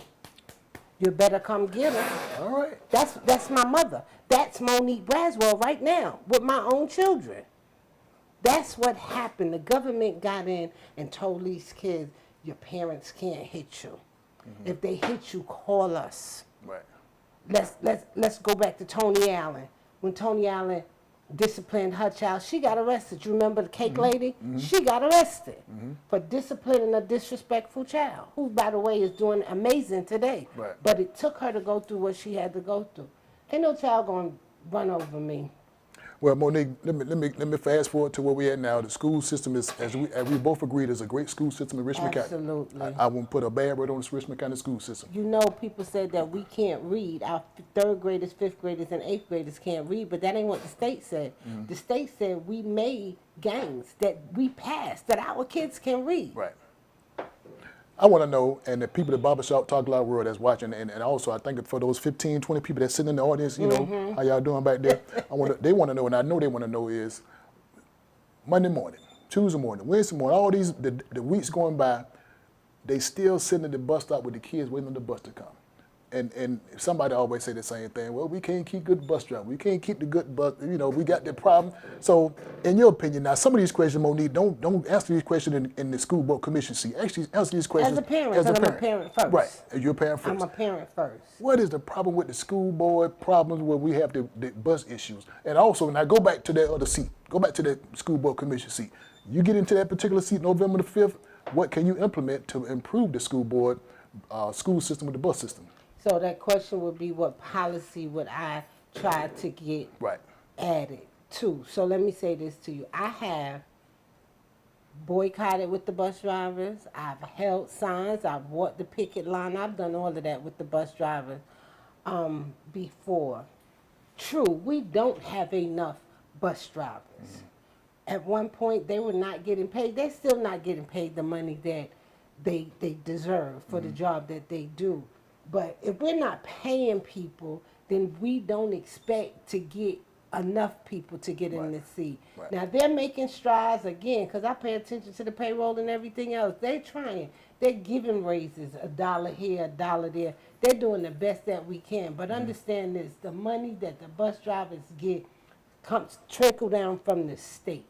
You better come get them. All right. That's my mother. That's Monique Braswell right now with my own children. That's what happened. The government got in and told these kids, your parents can't hit you. If they hit you, call us. Right. Let's go back to Tony Allen. When Tony Allen disciplined her child, she got arrested. You remember the cake lady? She got arrested for disciplining a disrespectful child, who, by the way, is doing amazing today. Right. But it took her to go through what she had to go through. Ain't no child gonna run over me. Well, Monique, let me fast forward to where we at now. The school system is, as we both agreed, is a great school system in Richmond County. Absolutely. I won't put a bad word on this Richmond County school system. You know, people said that we can't read. Our third graders, fifth graders, and eighth graders can't read, but that ain't what the state said. The state said we made gains that we passed, that our kids can read. Right. I want to know, and the people at Barbershop Talk Loud World that's watching, and also I think for those 15, 20 people that's sitting in the audience, you know, how y'all doing back there? They want to know, and I know they want to know is Monday morning, Tuesday morning, Wednesday morning, all these, the weeks going by, they still sitting at the bus stop with the kids waiting on the bus to come. And somebody always say the same thing. Well, we can't keep good bus drivers. We can't keep the good bus. You know, we got that problem. So, in your opinion, now some of these questions, Monique, don't answer these questions in the school board commission seat. Actually, answer these questions As a parent, because I'm a parent first. Right, as you're a parent first. I'm a parent first. What is the problem with the school board problems where we have the bus issues? And also, now go back to that other seat. Go back to the school board commission seat. You get into that particular seat November the 5th, what can you implement to improve the school board, school system with the bus system? So that question would be, what policy would I try to get Right. added to? So let me say this to you. I have boycotted with the bus drivers. I've held signs. I've walked the picket line. I've done all of that with the bus drivers before. True, we don't have enough bus drivers. At one point, they were not getting paid. They're still not getting paid the money that they deserve for the job that they do. But if we're not paying people, then we don't expect to get enough people to get in the seat. Right. Now they're making strides again, because I pay attention to the payroll and everything else. They're trying. They're giving raises, $1 here, $1 there. They're doing the best that we can. But understand this, the money that the bus drivers get comes trickle down from the state.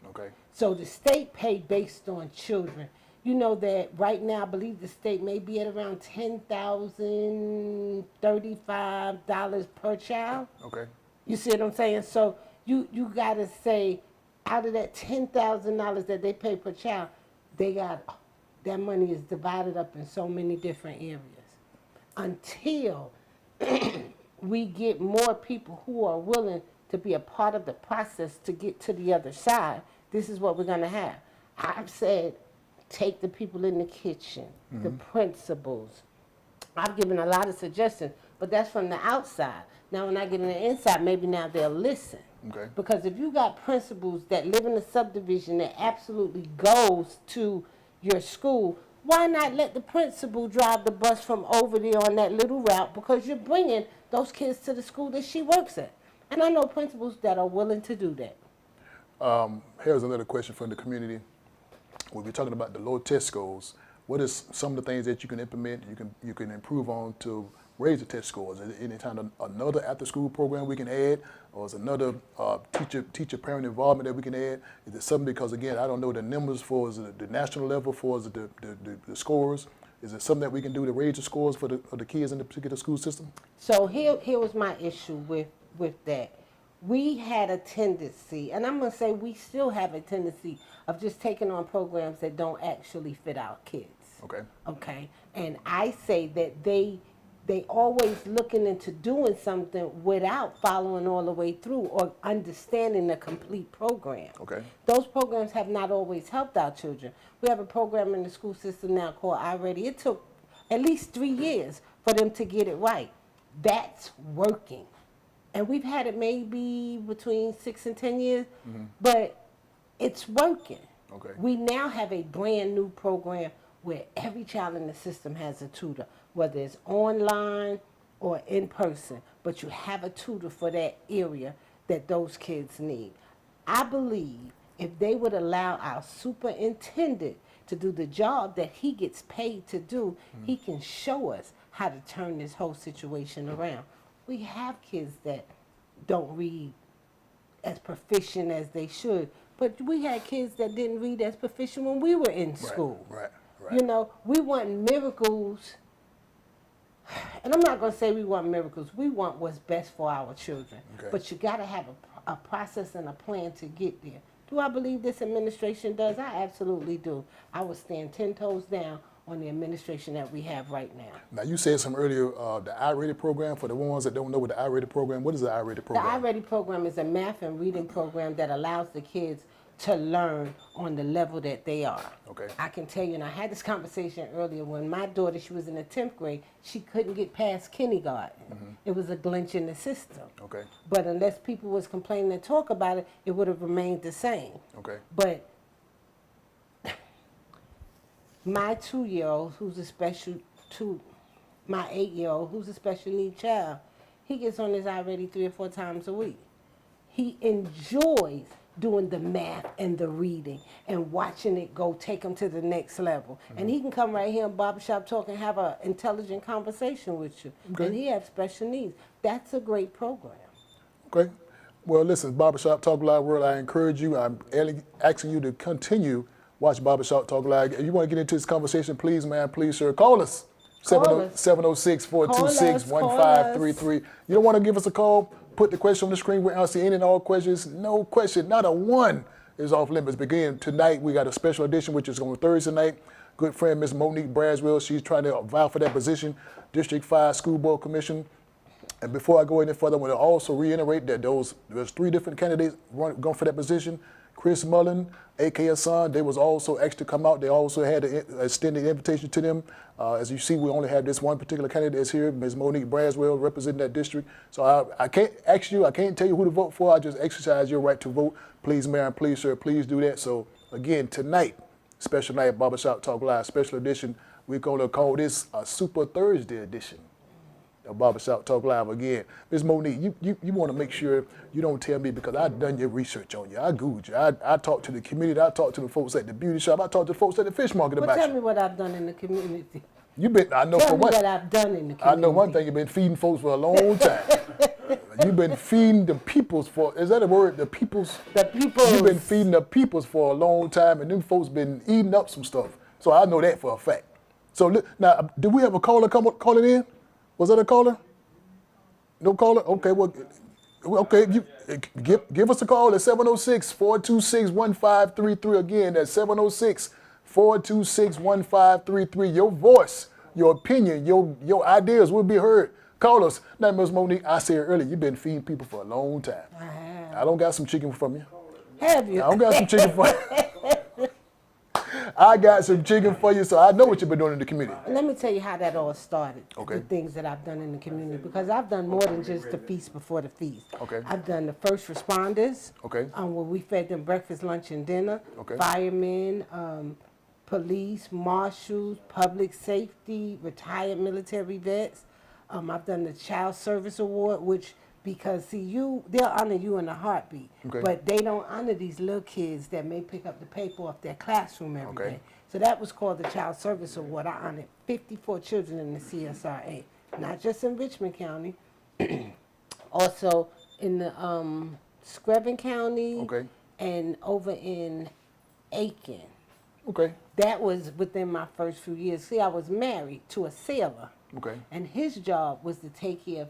Okay. So the state pay based on children. You know that right now, I believe the state may be at around $10,035 per child. Okay. You see what I'm saying? So you got to say, out of that $10,000 that they pay per child, that money is divided up in so many different areas. Until we get more people who are willing to be a part of the process to get to the other side, this is what we're going to have. I've said, take the people in the kitchen, the principals. I've given a lot of suggestions, but that's from the outside. Now, when I get on the inside, maybe now they'll listen. Okay. Because if you got principals that live in a subdivision that absolutely goes to your school, why not let the principal drive the bus from over there on that little route? Because you're bringing those kids to the school that she works at. And I know principals that are willing to do that. Here's another question from the community. When we're talking about the low test scores, what is some of the things that you can implement, you can improve on to raise the test scores? Is there any kind of another after-school program we can add, or is another teacher-parent involvement that we can add? Is it something, because again, I don't know the numbers for the national level for the scores. Is it something that we can do to raise the scores for the kids in the particular school system? So here was my issue with that. We had a tendency, and I'm going to say we still have a tendency of just taking on programs that don't actually fit our kids. Okay. Okay. And I say that they always looking into doing something without following all the way through or understanding the complete program. Okay. Those programs have not always helped our children. We have a program in the school system now called iReady. It took at least 3 years for them to get it right. That's working. And we've had it maybe between 6 and 10 years, but it's working. Okay. We now have a brand new program where every child in the system has a tutor, whether it's online or in person, but you have a tutor for that area that those kids need. I believe if they would allow our superintendent to do the job that he gets paid to do, he can show us how to turn this whole situation around. We have kids that don't read as proficient as they should, but we had kids that didn't read as proficient when we were in school. Right. You know, we want miracles, and I'm not going to say we want miracles. We want what's best for our children. Okay. But you got to have a process and a plan to get there. Do I believe this administration does? I absolutely do. I would stand 10 toes down on the administration that we have right now. Now, you said some earlier, the iReady program, for the ones that don't know what the iReady program, what is the iReady program? The iReady program is a math and reading program that allows the kids to learn on the level that they are. Okay. I can tell you, and I had this conversation earlier, when my daughter, she was in the 10th grade, she couldn't get past kindergarten. It was a glitch in the system. Okay. But unless people was complaining and talk about it, it would have remained the same. Okay. But my 2-year-old, who's a special, my 8-year-old, who's a special need child, he gets on his iReady 3 or 4 times a week. He enjoys doing the math and the reading and watching it go take him to the next level. And he can come right here in Barbershop Talk and have an intelligent conversation with you. Okay. And he has special needs. That's a great program. Okay. Well, listen, Barbershop Talk Live World, I encourage you, I'm asking you to continue watch Barbershop Talk Live. If you want to get into this conversation, please, man, please, sir, call us. 706-426-1533. You don't want to give us a call? Put the question on the screen. We'll answer any and all questions. No question, not a one is off limits. Begin tonight. We got a special edition, which is on Thursday night. Good friend, Miss Monique Braswell, she's trying to vie for that position, District 5 School Board Commission. And before I go any further, I want to also reiterate that there's 3 different candidates going for that position. Chris Mullen, A.K. Hasan, they was also asked to come out. They also had an extended invitation to them. As you see, we only have this one particular candidate that's here, Ms. Monique Braswell, representing that district. So I can't ask you, I can't tell you who to vote for. I just exercise your right to vote. Please, Mayor, and please, sir, please do that. So again, tonight, special night at Barbershop Talk Live, special edition. We're going to call this a Super Thursday edition. Barbershop Talk Live again. Ms. Monique, you want to make sure you don't tell me because I've done your research on you. I Googled you. I talked to the community. I talked to the folks at the beauty shop. I talked to the folks at the fish market Well, about tell you. me what I've done in the community. I know Tell for me one. what I've done in the community. I know one thing. You've been feeding folks for a long time. You've been feeding the peoples for. Is that a word? The peoples. The peoples. You've been feeding the peoples for a long time, and them folks been eating up some stuff. So I know that for a fact. So now, did we have a caller calling in? Was that a caller? No caller? Okay, well, okay. Give us a call at 706-426-1533. Again, that's 706-426-1533. Your voice, your opinion, your ideas will be heard. Call us. Now, Ms. Monique, I said earlier, you've been feeding people for a long time. I have. I don't got some chicken from you. Have you? I don't got some chicken for you. I got some chicken for you, so I know what you've been doing in the community. Let me tell you how that all started. Okay. The things that I've done in the community, because I've done more than just the feast before the feast. Okay. I've done the first responders. Okay. Where we fed them breakfast, lunch, and dinner. Okay. Firemen, police, marshals, public safety, retired military vets. I've done the Child Service Award, which, because see, they'll honor you in a heartbeat, Okay. but they don't honor these little kids that may pick up the paper off their classroom every day. Okay. So that was called the Child Service Award. I honored 54 children in the CSRA, not just in Richmond County, also in the Screven County, Okay. and over in Aiken. Okay. That was within my first few years. See, I was married to a sailor. Okay. And his job was to take care of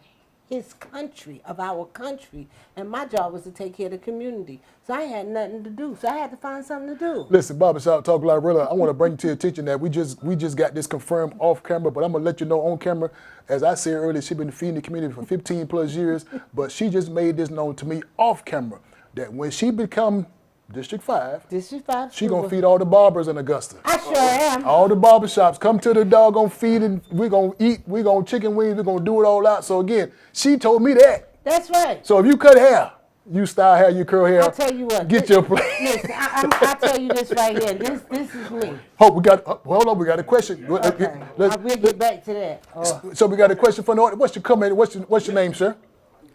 his country, of our country, and my job was to take care of the community. So I had nothing to do, so I had to find something to do. Listen, Barbershop Talk Live, really, I want to bring to your attention that we just got this confirmed off camera, but I'm going to let you know on camera. As I said earlier, she's been feeding the community for 15 plus years, but she just made this known to me off camera, that when she become District 5, District 5 she going to feed all the barbers in Augusta. I sure am. All the barbershops, come to the doggone feed, and we're going to eat, we're going to chicken wings, we're going to do it all out. So again, she told me that. That's right. So if you cut hair, you style hair, you curl hair, I'll tell you what. get your plate. Listen, I'll tell you this right here. This is me. Hope we got, hold on, we got a question. Okay. We'll get back to that. So we got a question for the audience. What's your comment? What's your name, sir?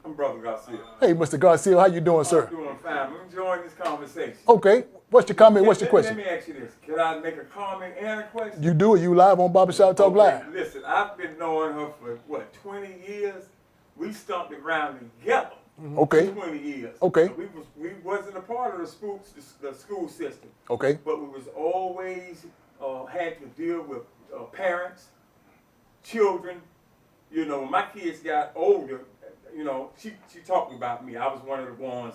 I'm Brother Garcia. Hey, Mr. Garcia, how you doing, sir? I'm doing fine. I'm enjoying this conversation. Okay. What's your comment? What's your question? Let me ask you this. Can I make a comment and a question? You do it. You live on Barbershop Talk Live. Listen, I've been knowing her for, 20 years? We stomped the ground together. Okay. 20 years. Okay. We wasn't a part of the school system. Okay. But we was always had to deal with parents, children. You know, when my kids got older, you know, she talking about me. I was one of the ones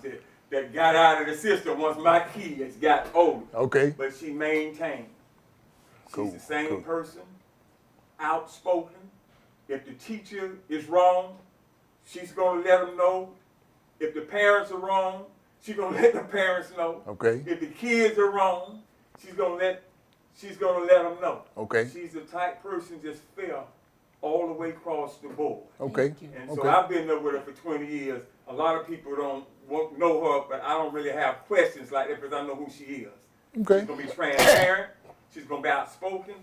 that got out of the system once my kids got older. Okay. But she maintained. Cool, She's the same cool. person, outspoken. If the teacher is wrong, she's going to let them know. If the parents are wrong, she's going to let the parents know. Okay. If the kids are wrong, she's going to let them know. Okay. She's the type person just fair all the way across the board. Okay. And so Okay. I've been there with her for 20 years. A lot of people won't know her, but I don't really have questions like that because I know who she is. Okay. She's going to be transparent. She's going to be outspoken.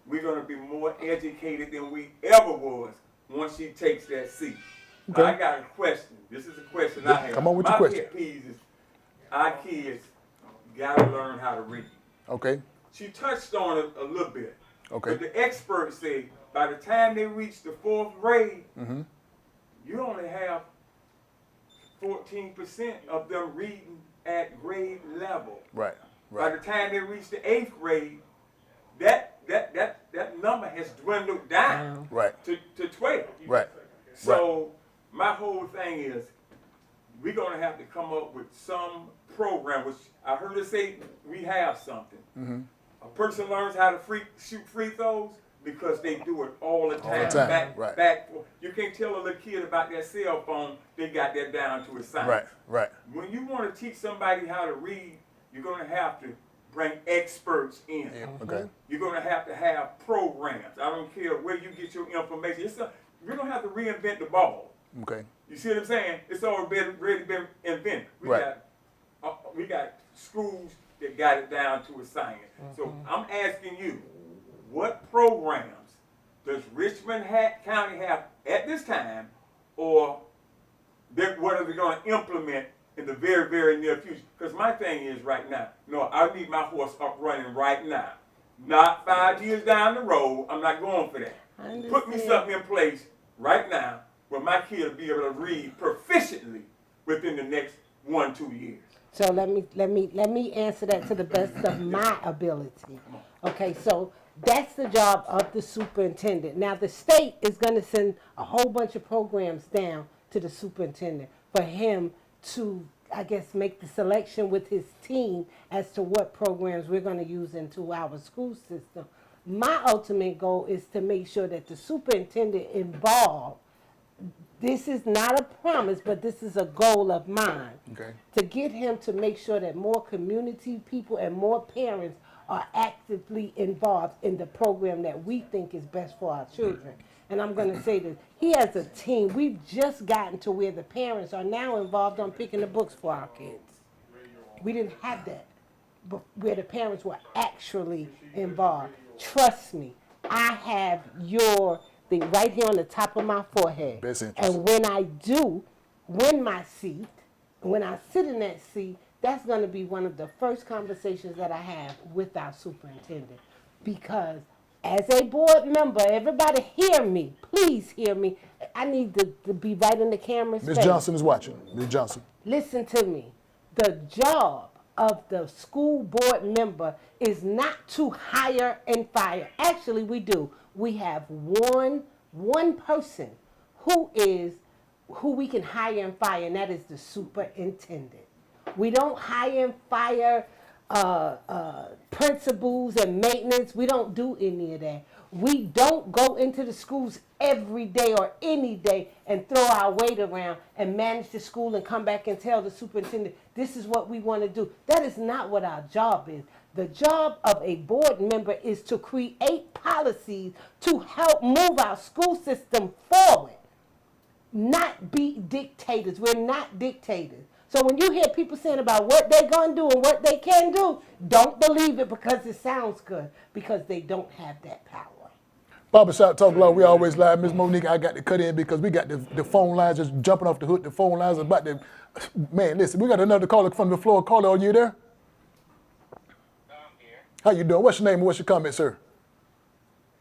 We're going to be more educated than we ever was once she takes that seat. Okay. I got a question. This is a question I have. Come on with your question. My pet peeve is our kids got to learn how to read. Okay. She touched on it a little bit. Okay. But the experts say by the time they reach the 4th grade, Mm-hmm. you only have 14% of them reading at grade level. Right. By the time they reach the 8th grade, that number has dwindled down Right. to 12. Right. So my whole thing is we're going to have to come up with some program, which I heard her say we have something. Mm-hmm. A person learns how to shoot free throws because they do it all the time. Right. Back. You can't tell a little kid about their cell phone. They got that down to a science. Right. Right. When you want to teach somebody how to read, you're going to have to bring experts in. Yeah. Okay. You're going to have programs. I don't care where you get your information. We're going to have to reinvent the ball. Okay. You see what I'm saying? It's already been invented. We got schools that got it down to a science. So I'm asking you, what programs does Richmond County have at this time in the very, very near future. Because my thing is right now, no, I need my horse up running right now. Not 5 years down the road. I'm not going for that. Put me something in place right now where my kid will be able to read proficiently within the next 1-2 years. So let me answer that to the best of my ability. Okay, so that's the job of the superintendent. Now the state is going to send a whole bunch of programs down to the superintendent for him to, I guess, make the selection with his team as to what programs we're going to use into our school system. My ultimate goal is to make sure that the superintendent involved, this is not a promise, but this is a goal of mine, to get him to make sure that more community people and more parents are actively involved in the program that we think is best for our children. And I'm going to say this, he has a team. We've just gotten to where the parents are now involved on picking the books for our kids. We didn't have that, but where the parents were actually involved. Trust me, I have your thing right here on the top of my forehead. Best interest. And when I do win my seat, when I sit in that seat, that's going to be one of the first conversations that I have with our superintendent. Because as a board member, everybody hear me. Please hear me. I need to be right in the camera's face. Ms. Johnson is watching. Ms. Johnson. Listen to me. The job of the school board member is not to hire and fire. Actually, we do. We have one person who we can hire and fire, and that is the superintendent. We don't hire and fire principals and maintenance. We don't do any of that. We don't go into the schools every day or any day and throw our weight around and manage the school and come back and tell the superintendent, this is what we want to do. That is not what our job is. The job of a board member is to create policies to help move our school system forward, not be dictators. We're not dictators. So when you hear people saying about what they're going to do and what they can do, don't believe it because it sounds good, because they don't have that power. Barbershop Talk Law, we always live. Ms. Monique, I got to cut in because we got the phone lines just jumping off the hook. The phone lines are about to, man, listen, we got another caller from the floor. Caller, are you there? I'm here. How you doing? What's your name and what's your comment, sir?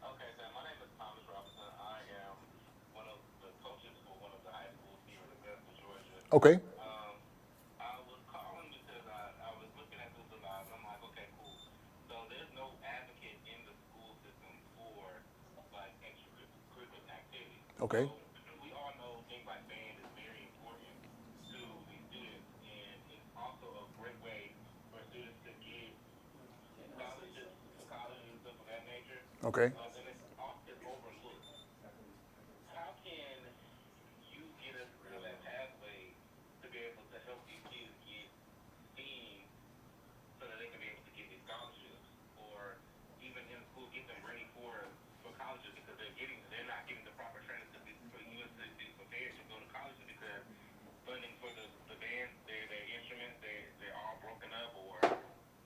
Okay, so my name is Thomas Robinson. I am one of the coaches for one of the high schools here in Augusta, Georgia. Okay. I was calling because I was looking at this live. I'm like, okay, cool. So there's no advocate in the school system for like extracurricular activities. Okay. So we all know things like band is very important to these students, and it's also a great way for students to get scholarships to colleges and stuff of that nature. Okay. And it's often overlooked. How can you get us to that pathway to be able to help these kids get STEAM so that they can be able to get these scholarships, or even in school get them ready for colleges, because they're not getting the proper training for you to be prepared to go to college, because funding for the band, their instruments, they're all broken up, or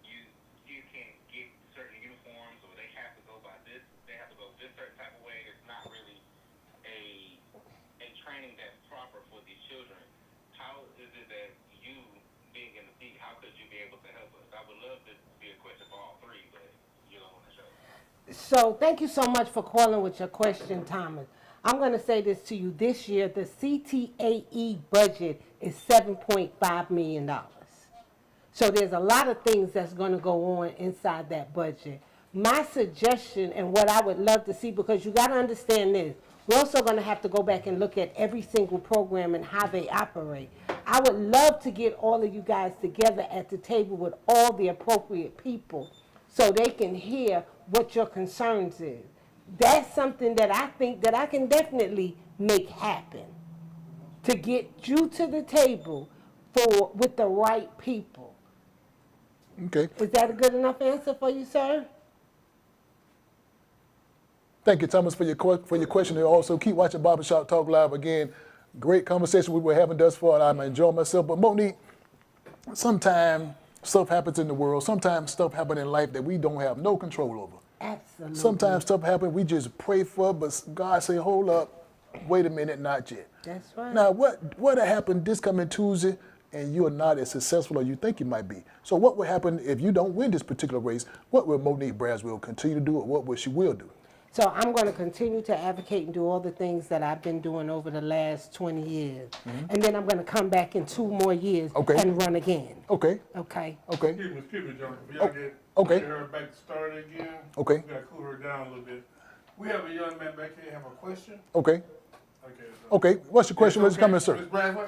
you can't get certain uniforms, or they have to go by this, they have to go this certain type of way. It's not really a training that's proper for these children. How is it that you, being in the seat, how could you be able to help us? I would love to be a question for all three, but you don't want to show. So thank you so much for calling with your question, Thomas. I'm going to say this to you. This year, the CTAE budget is $7.5 million. So there's a lot of things that's going to go on inside that budget. My suggestion and what I would love to see, because you got to understand this, we're also going to have to go back and look at every single program and how they operate. I would love to get all of you guys together at the table with all the appropriate people so they can hear what your concerns is. That's something that I think that I can definitely make happen, to get you to the table with the right people. Okay. Is that a good enough answer for you, sir? Thank you, Thomas, for your question. And also, keep watching Barbershop Talk Live. Again, great conversation we were having thus far, and I'm enjoying myself. But Monique, sometimes stuff happens in the world. Sometimes stuff happens in life that we don't have no control over. Absolutely. Sometimes stuff happens we just pray for, but God say, hold up, wait a minute, not yet. That's right. Now, what happened this coming Tuesday? and you're not as successful as you think you might be. So what would happen if you don't win this particular race? What will Monique Braswell continue to do, or what will she will do? So I'm going to continue to advocate and do all the things that I've been doing over the last 20 years. And then I'm going to come back in 2 more years and run again. Okay. Okay. Okay. Excuse me, John. If y'all get her back started again, Okay. we got to cool her down a little bit. We have a young man back here have a question. Okay. Okay. Okay. What's your question? What's coming, sir? Ms. Braswell?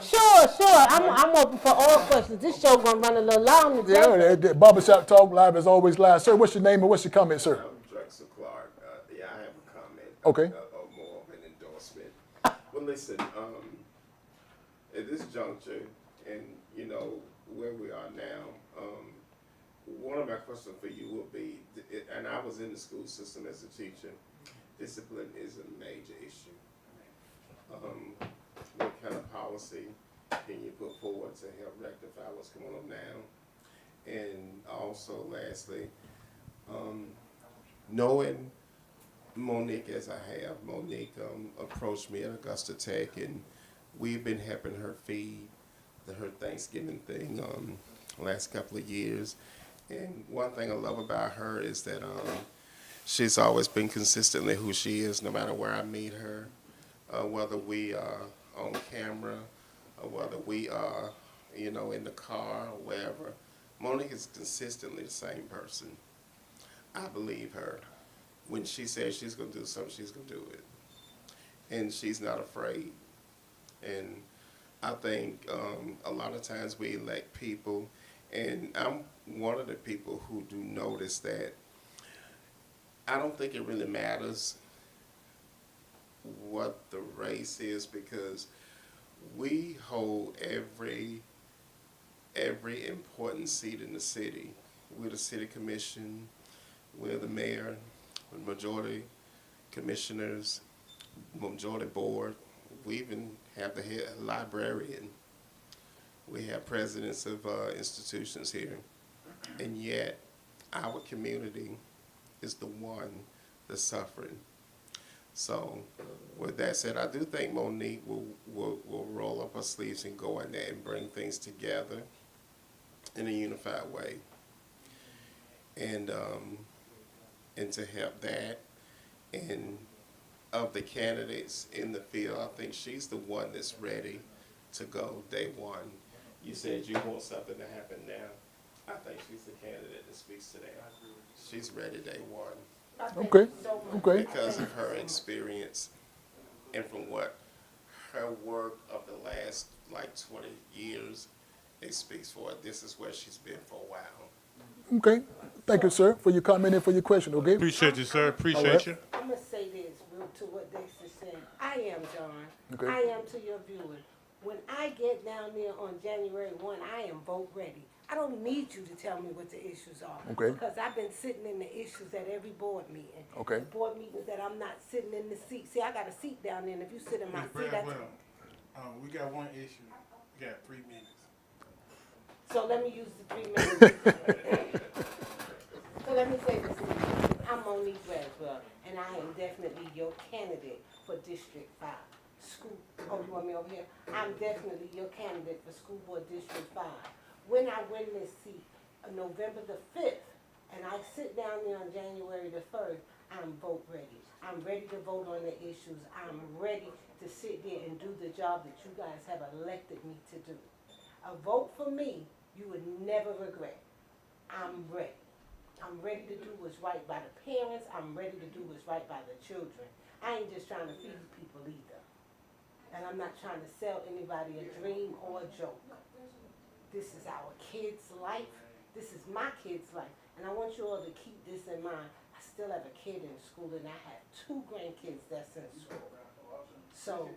Sure. I'm open for all questions. This show going to run a little long today. Yeah, Barbershop Talk Live is always live. Sir, what's your name and what's your comment, sir? Drexel Clark. Yeah, I have a comment. Okay. Or more of an endorsement. Well, listen, at this juncture, and you know where we are now, one of my questions for you will be, and I was in the school system as a teacher, discipline is a major issue. What kind of policy can you put forward to help rectify what's going on now? And also, lastly, knowing Monique as I have, Monique approached me at Augusta Tech, and we've been helping her feed her Thanksgiving thing last couple of years. And one thing I love about her is that she's always been consistently who she is, no matter where I meet her, whether we are on camera or whether we are, you know, in the car or wherever. Monique is consistently the same person. I believe her. When she says she's going to do something, she's going to do it. And she's not afraid. And I think a lot of times we elect people, and I'm one of the people who do notice that I don't think it really matters what the race is, because we hold every important seat in the city. We're the city commission, we're the mayor, we're majority commissioners, majority board. We even have the head librarian. We have presidents of institutions here. And yet, our community is the one that's suffering. So, with that said, I do think Monique will roll up her sleeves and go in there and bring things together in a unified way. And to help that, and of the candidates in the field, I think she's the one that's ready to go day one. You said you want something to happen now. I think she's the candidate that speaks to that. She's ready day one. Okay. Okay. Because of her experience and from what her work of the last like 20 years, it speaks for it. This is where she's been for a while. Okay. Thank you, sir, for your comment and for your question, okay? Appreciate you, sir. Appreciate you. I'm going to say this real to what Dexter said. I am, John. Okay. I am to your viewers. When I get down there on January 1, I am vote ready. I don't need you to tell me what the issues are. Okay. Because I've been sitting in the issues at every board meeting. Okay. The board meetings that I'm not sitting in the seat. See, I got a seat down there, and if you sit in my Ms. seat, that's... Braswell, we got one issue. We got 3 minutes. So let me use the 3 minutes. So let me say this. I'm Monique Braswell, and I am definitely your candidate for District 5. Oh, you want me over here? I'm definitely your candidate for School Board District 5. When I win this seat on November the 5th, and I sit down there on January the 1st, I'm vote ready. I'm ready to vote on the issues. I'm ready to sit there and do the job that you guys have elected me to do. A vote for me, you would never regret. I'm ready. I'm ready to do what's right by the parents. I'm ready to do what's right by the children. I ain't just trying to feed people either. And I'm not trying to sell anybody a dream or a joke. This is our kids' life. This is my kids' life. And I want you all to keep this in mind. I still have a kid in school, and I have 2 grandkids that's in school. So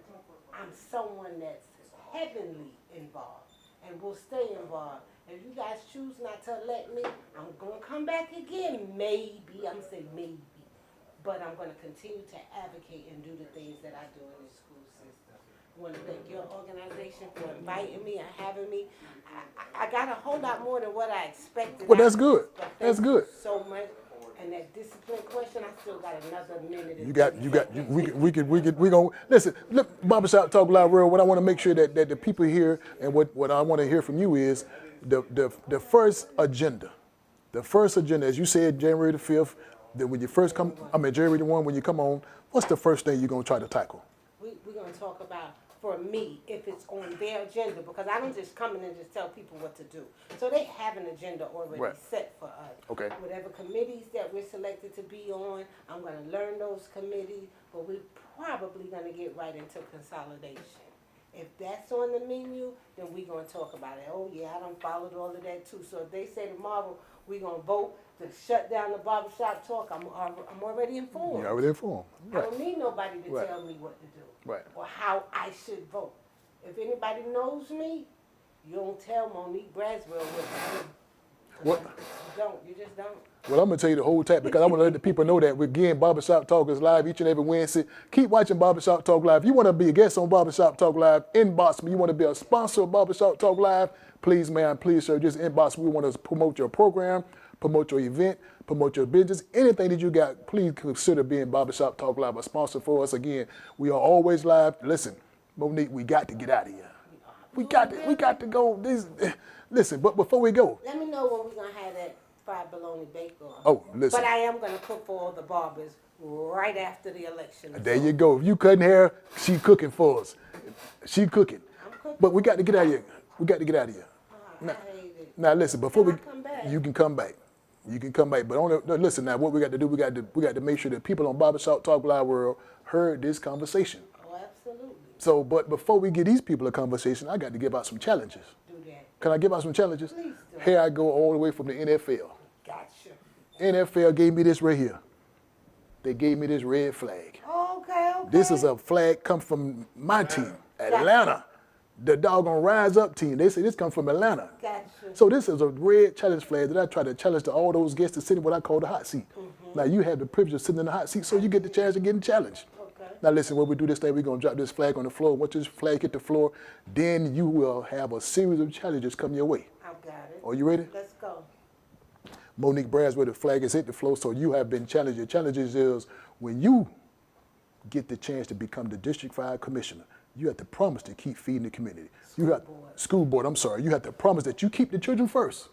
I'm someone that's heavily involved and will stay involved. If you guys choose not to elect me, I'm going to come back again, maybe. I'm going to say maybe. But I'm going to continue to advocate and do the things that I do in the school system. I want to thank your organization for inviting me and having me. I got a whole lot more than what I expected. Well, that's good. But That's thank good. you so much. And that discipline question, I still got another minute. We gonna, listen, look, Barbershop Talk Live Real, what I want to make sure that the people hear, and what I want to hear from you is the first agenda. The first agenda, as you said, January the 5th, that when you first come, January the 1, when you come on, what's the first thing you're going to try to tackle? We're going to talk about, for me, if it's on their agenda, because I don't just come in and just tell people what to do. So they have an agenda already set for us. Okay. Whatever committees that we're selected to be on, I'm going to learn those committees, but we're probably going to get right into consolidation. If that's on the menu, then we're going to talk about it. Oh, yeah, I done followed all of that, too. So if they say tomorrow we're going to vote to shut down the barbershop talk, I'm already informed. You're already informed. Right. I don't need nobody to tell me what to do or how I should vote. If anybody knows me, you don't tell Monique Braswell what to do. What? You don't. You just don't. Well, I'm going to tell you the whole time, because I want to let the people know that, again, Barbershop Talk is live each and every Wednesday. Keep watching Barbershop Talk Live. If you want to be a guest on Barbershop Talk Live, inbox me. You want to be a sponsor of Barbershop Talk Live, please, ma'am, please, sir, just inbox me. We want to promote your program, promote your event, promote your business. Anything that you got, please consider being Barbershop Talk Live a sponsor for us. Again, we are always live. Listen, Monique, we got to get out of here. We got to go. Listen, but before we go. Let me know when we're going to have that fried bologna bake-off. Oh, listen. But I am going to cook for all the barbers right after the election. There you go. If you cutting hair, she cooking for us. She cooking. I'm cooking. But we got to get out of here. We got to get out of here. I hate it. Now listen, before Can I come back? you can come back. You can come back. But listen now, what we got to do, we got to make sure that people on Barbershop Talk Live World heard this conversation. Oh, absolutely. So, but before we give these people a conversation, I got to give out some challenges. Do that. Can I give out some challenges? Please do. Here I go all the way from the NFL. Gotcha. NFL gave me this right here. They gave me this red flag. Okay. This is a flag come from my team, Atlanta. The doggone Rise Up team. They say this comes from Atlanta. Gotcha. So this is a red challenge flag that I try to challenge to all those guests to sit in what I call the hot seat. Now you have the privilege of sitting in the hot seat, so you get the chance of getting challenged. Okay. Now listen, when we do this thing, we're going to drop this flag on the floor. Once this flag hit the floor, then you will have a series of challenges come your way. I've got it. Are you ready? Let's go. Monique Braswell, the flag has hit the floor, so you have been challenged. Your challenges is when you get the chance to become the District 5 Commissioner, you have to promise to keep feeding the community. School board, I'm sorry. You have to promise that you keep the children first.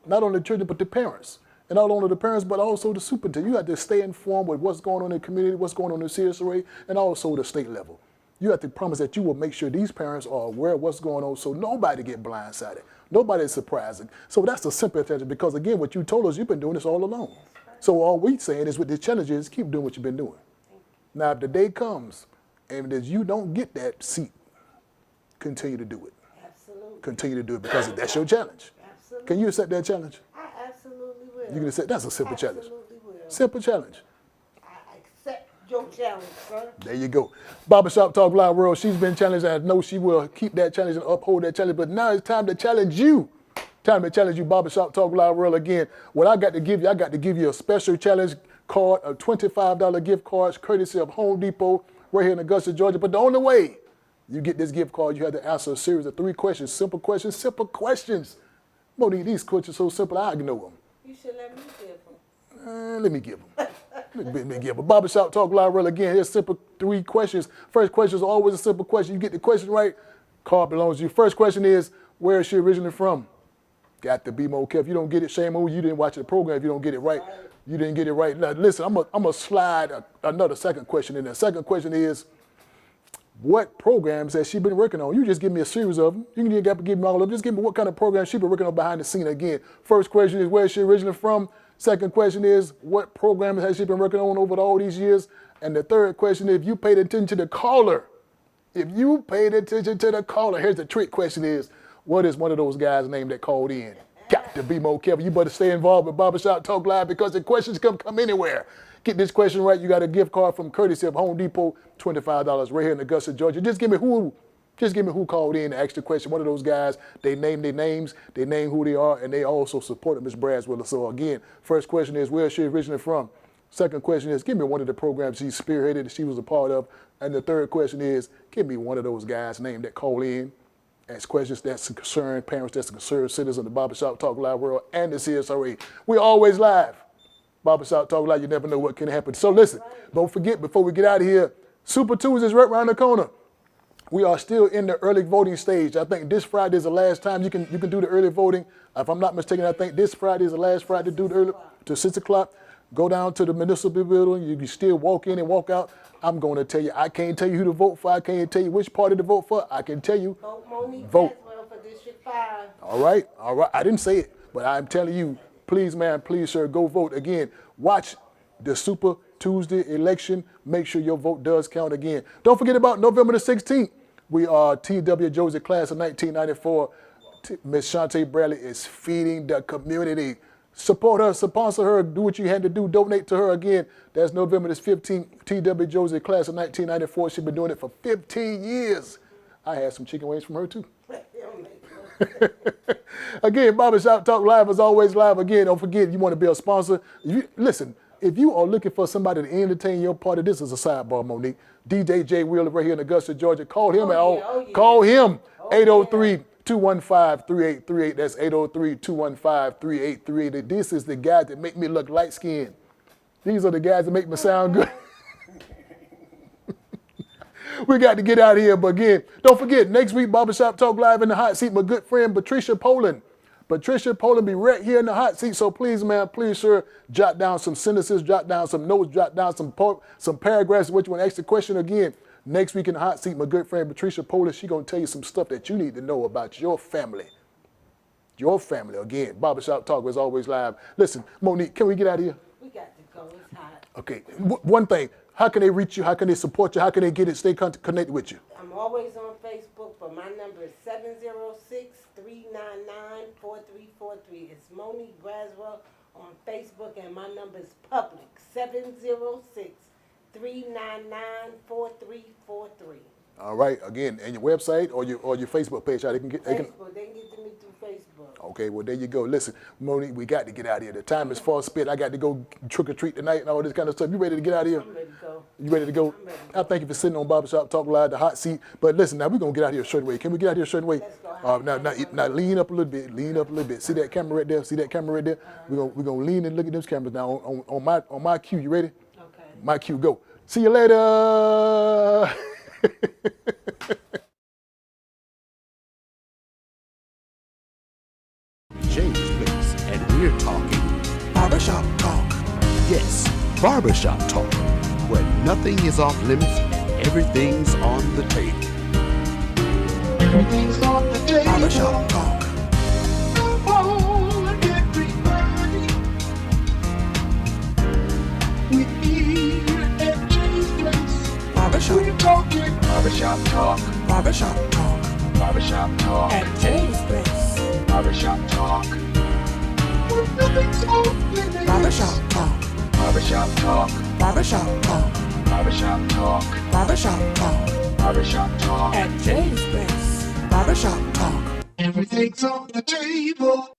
Not only the children, but the parents. And not only the parents, but also the superintendent. You have to stay informed with what's going on in the community, what's going on in the CSRA, and also the state level. You have to promise that you will make sure these parents are aware of what's going on so nobody get blindsided. Nobody is surprising. So that's a simple attention because, again, what you told us, you've been doing this all along. So all we're saying is with the challenges, keep doing what you've been doing. Now, if the day comes and that you don't get that seat, continue to do it. Absolutely. Continue to do it because that's your challenge. Absolutely. Can you accept that challenge? I absolutely will. You can accept, that's a simple challenge. Absolutely will. Simple challenge. I accept your challenge, sir. There you go. Barbershop Talk Live World, she's been challenged, and I know she will keep that challenge and uphold that challenge, but now it's time to challenge you. Time to challenge you, Barbershop Talk Live World, again. What I got to give you, I got to give you a special challenge card, a $25 gift card, courtesy of Home Depot, right here in Augusta, Georgia. But the only way you get this gift card, you have to answer a series of 3 questions, simple questions, simple questions. Monique, these questions so simple, I know them. You should let me give them. Let me give them. Let me give them. Barbershop Talk Live World, again, here's simple 3 questions. First question is always a simple question. You get the question right, card belongs to you. First question is, where is she originally from? Got to be more careful. If you don't get it, shame on you. You didn't watch the program if you don't get it right. You didn't get it right. Now, listen, I'm gonna slide another second question in there. Second question is, what programs has she been working on? You just give me a series of them. You can give me all of them. Just give me what kind of programs she's been working on behind the scene. Again, first question is, where is she originally from? Second question is, what programs has she been working on over all these years? And the third question is, if you paid attention to the caller, here's the trick question is, what is one of those guys' name that called in? Got to be more careful. You better stay involved with Barbershop Talk Live because the questions come anywhere. Get this question right. You got a gift card from courtesy of Home Depot, $25 right here in Augusta, Georgia. Just give me who called in and asked the question. One of those guys, they name their names, they name who they are, and they also supported Ms. Braswell. So again, first question is, where is she originally from? Second question is, give me one of the programs she spearheaded that she was a part of. And the third question is, give me one of those guys' name that called in, ask questions that's concerned parents, that's concerned citizens of the Barbershop Talk Live World and the CSRA. We're always live Barbershop Talk Live, you never know what can happen. So listen, don't forget, before we get out of here, Super Tuesday's right around the corner. We are still in the early voting stage. I think this Friday is the last time you can do the early voting. If I'm not mistaken, I think this Friday is the last Friday to do the early, to 6 o'clock. Go down to the municipal building. You can still walk in and walk out. I'm going to tell you, I can't tell you who to vote for. I can't tell you which party to vote for. I can tell you, Vote Monique vote. Braswell for District 5. All right. I didn't say it, but I'm telling you, please, man, please, sir, go vote again. Watch the Super Tuesday election. Make sure your vote does count again. Don't forget about November the 16th. We are T.W. Josie class of 1994. Miss Shantae Bradley is feeding the community. Support her, sponsor her, do what you had to do, donate to her again. That's November the 15th, T.W. Josie class of 1994. She's been doing it for 15 years. I had some chicken wings from her too. Again, Barbershop Talk Live is always live. Again, don't forget, you want to be a sponsor. Listen, if you are looking for somebody to entertain your party, this is a sidebar, Monique. DJ J Wheeler right here in Augusta, Georgia. Call him Call him 803-215-3838. That's 803-215-3838. This is the guy that make me look light-skinned. These are the guys that make me sound good. We got to get out of here, but again, don't forget, next week, Barbershop Talk Live in the hot seat, my good friend, Patricia Poland. Patricia Poland be right here in the hot seat, so please, man, please, sir, jot down some sentences, jot down some notes, jot down some paragraphs, which one ask the question again. Next week in the hot seat, my good friend, Patricia Poland, she going to tell you some stuff that you need to know about your family. Your family. Again, Barbershop Talk is always live. Listen, Monique, can we get out of here? We got to go. It's hot. Okay, one thing. How can they reach you? How can they support you? How can they stay connected with you? I'm always on Facebook, but my number is 706-399-4343. It's Monique Braswell on Facebook, and my number is public, 706-399-4343. All right, again, and your website or your Facebook page, how they can get Facebook, they can get to me through Facebook. Okay, well, there you go. Listen, Monique, we got to get out of here. The time is far spent. I got to go trick-or-treat tonight and all this kind of stuff. You ready to get out of here? I'm ready to go. You ready to go? I'm ready to go. I thank you for sitting on Barbershop Talk Live, the hot seat. But listen, now we're going to get out of here a certain way. Can we get out of here a certain way? Let's go. Now lean up a little bit. Lean up a little bit. See that camera right there? See that camera right there? We're gonna lean and look at those cameras now. On my cue, you ready? Okay. My cue, go. See you later. James Place, and we're talking, Barbershop Talk. yes, Barbershop Talk, where nothing is off limits and everything's on the table. Everything's on the table. Barbershop Talk. Come on, everybody. We're here at James Place. Barbershop. We're talking barbershop talk. Barbershop Talk. Barbershop talk. At James Place. Barbershop talk. When nothing's off limits. Barbershop Talk. Barbershop talk. Barbershop Talk. Barbershop talk. Barbershop Talk. Barbershop talk. At James Place. Barbershop Talk. Everything's on the table.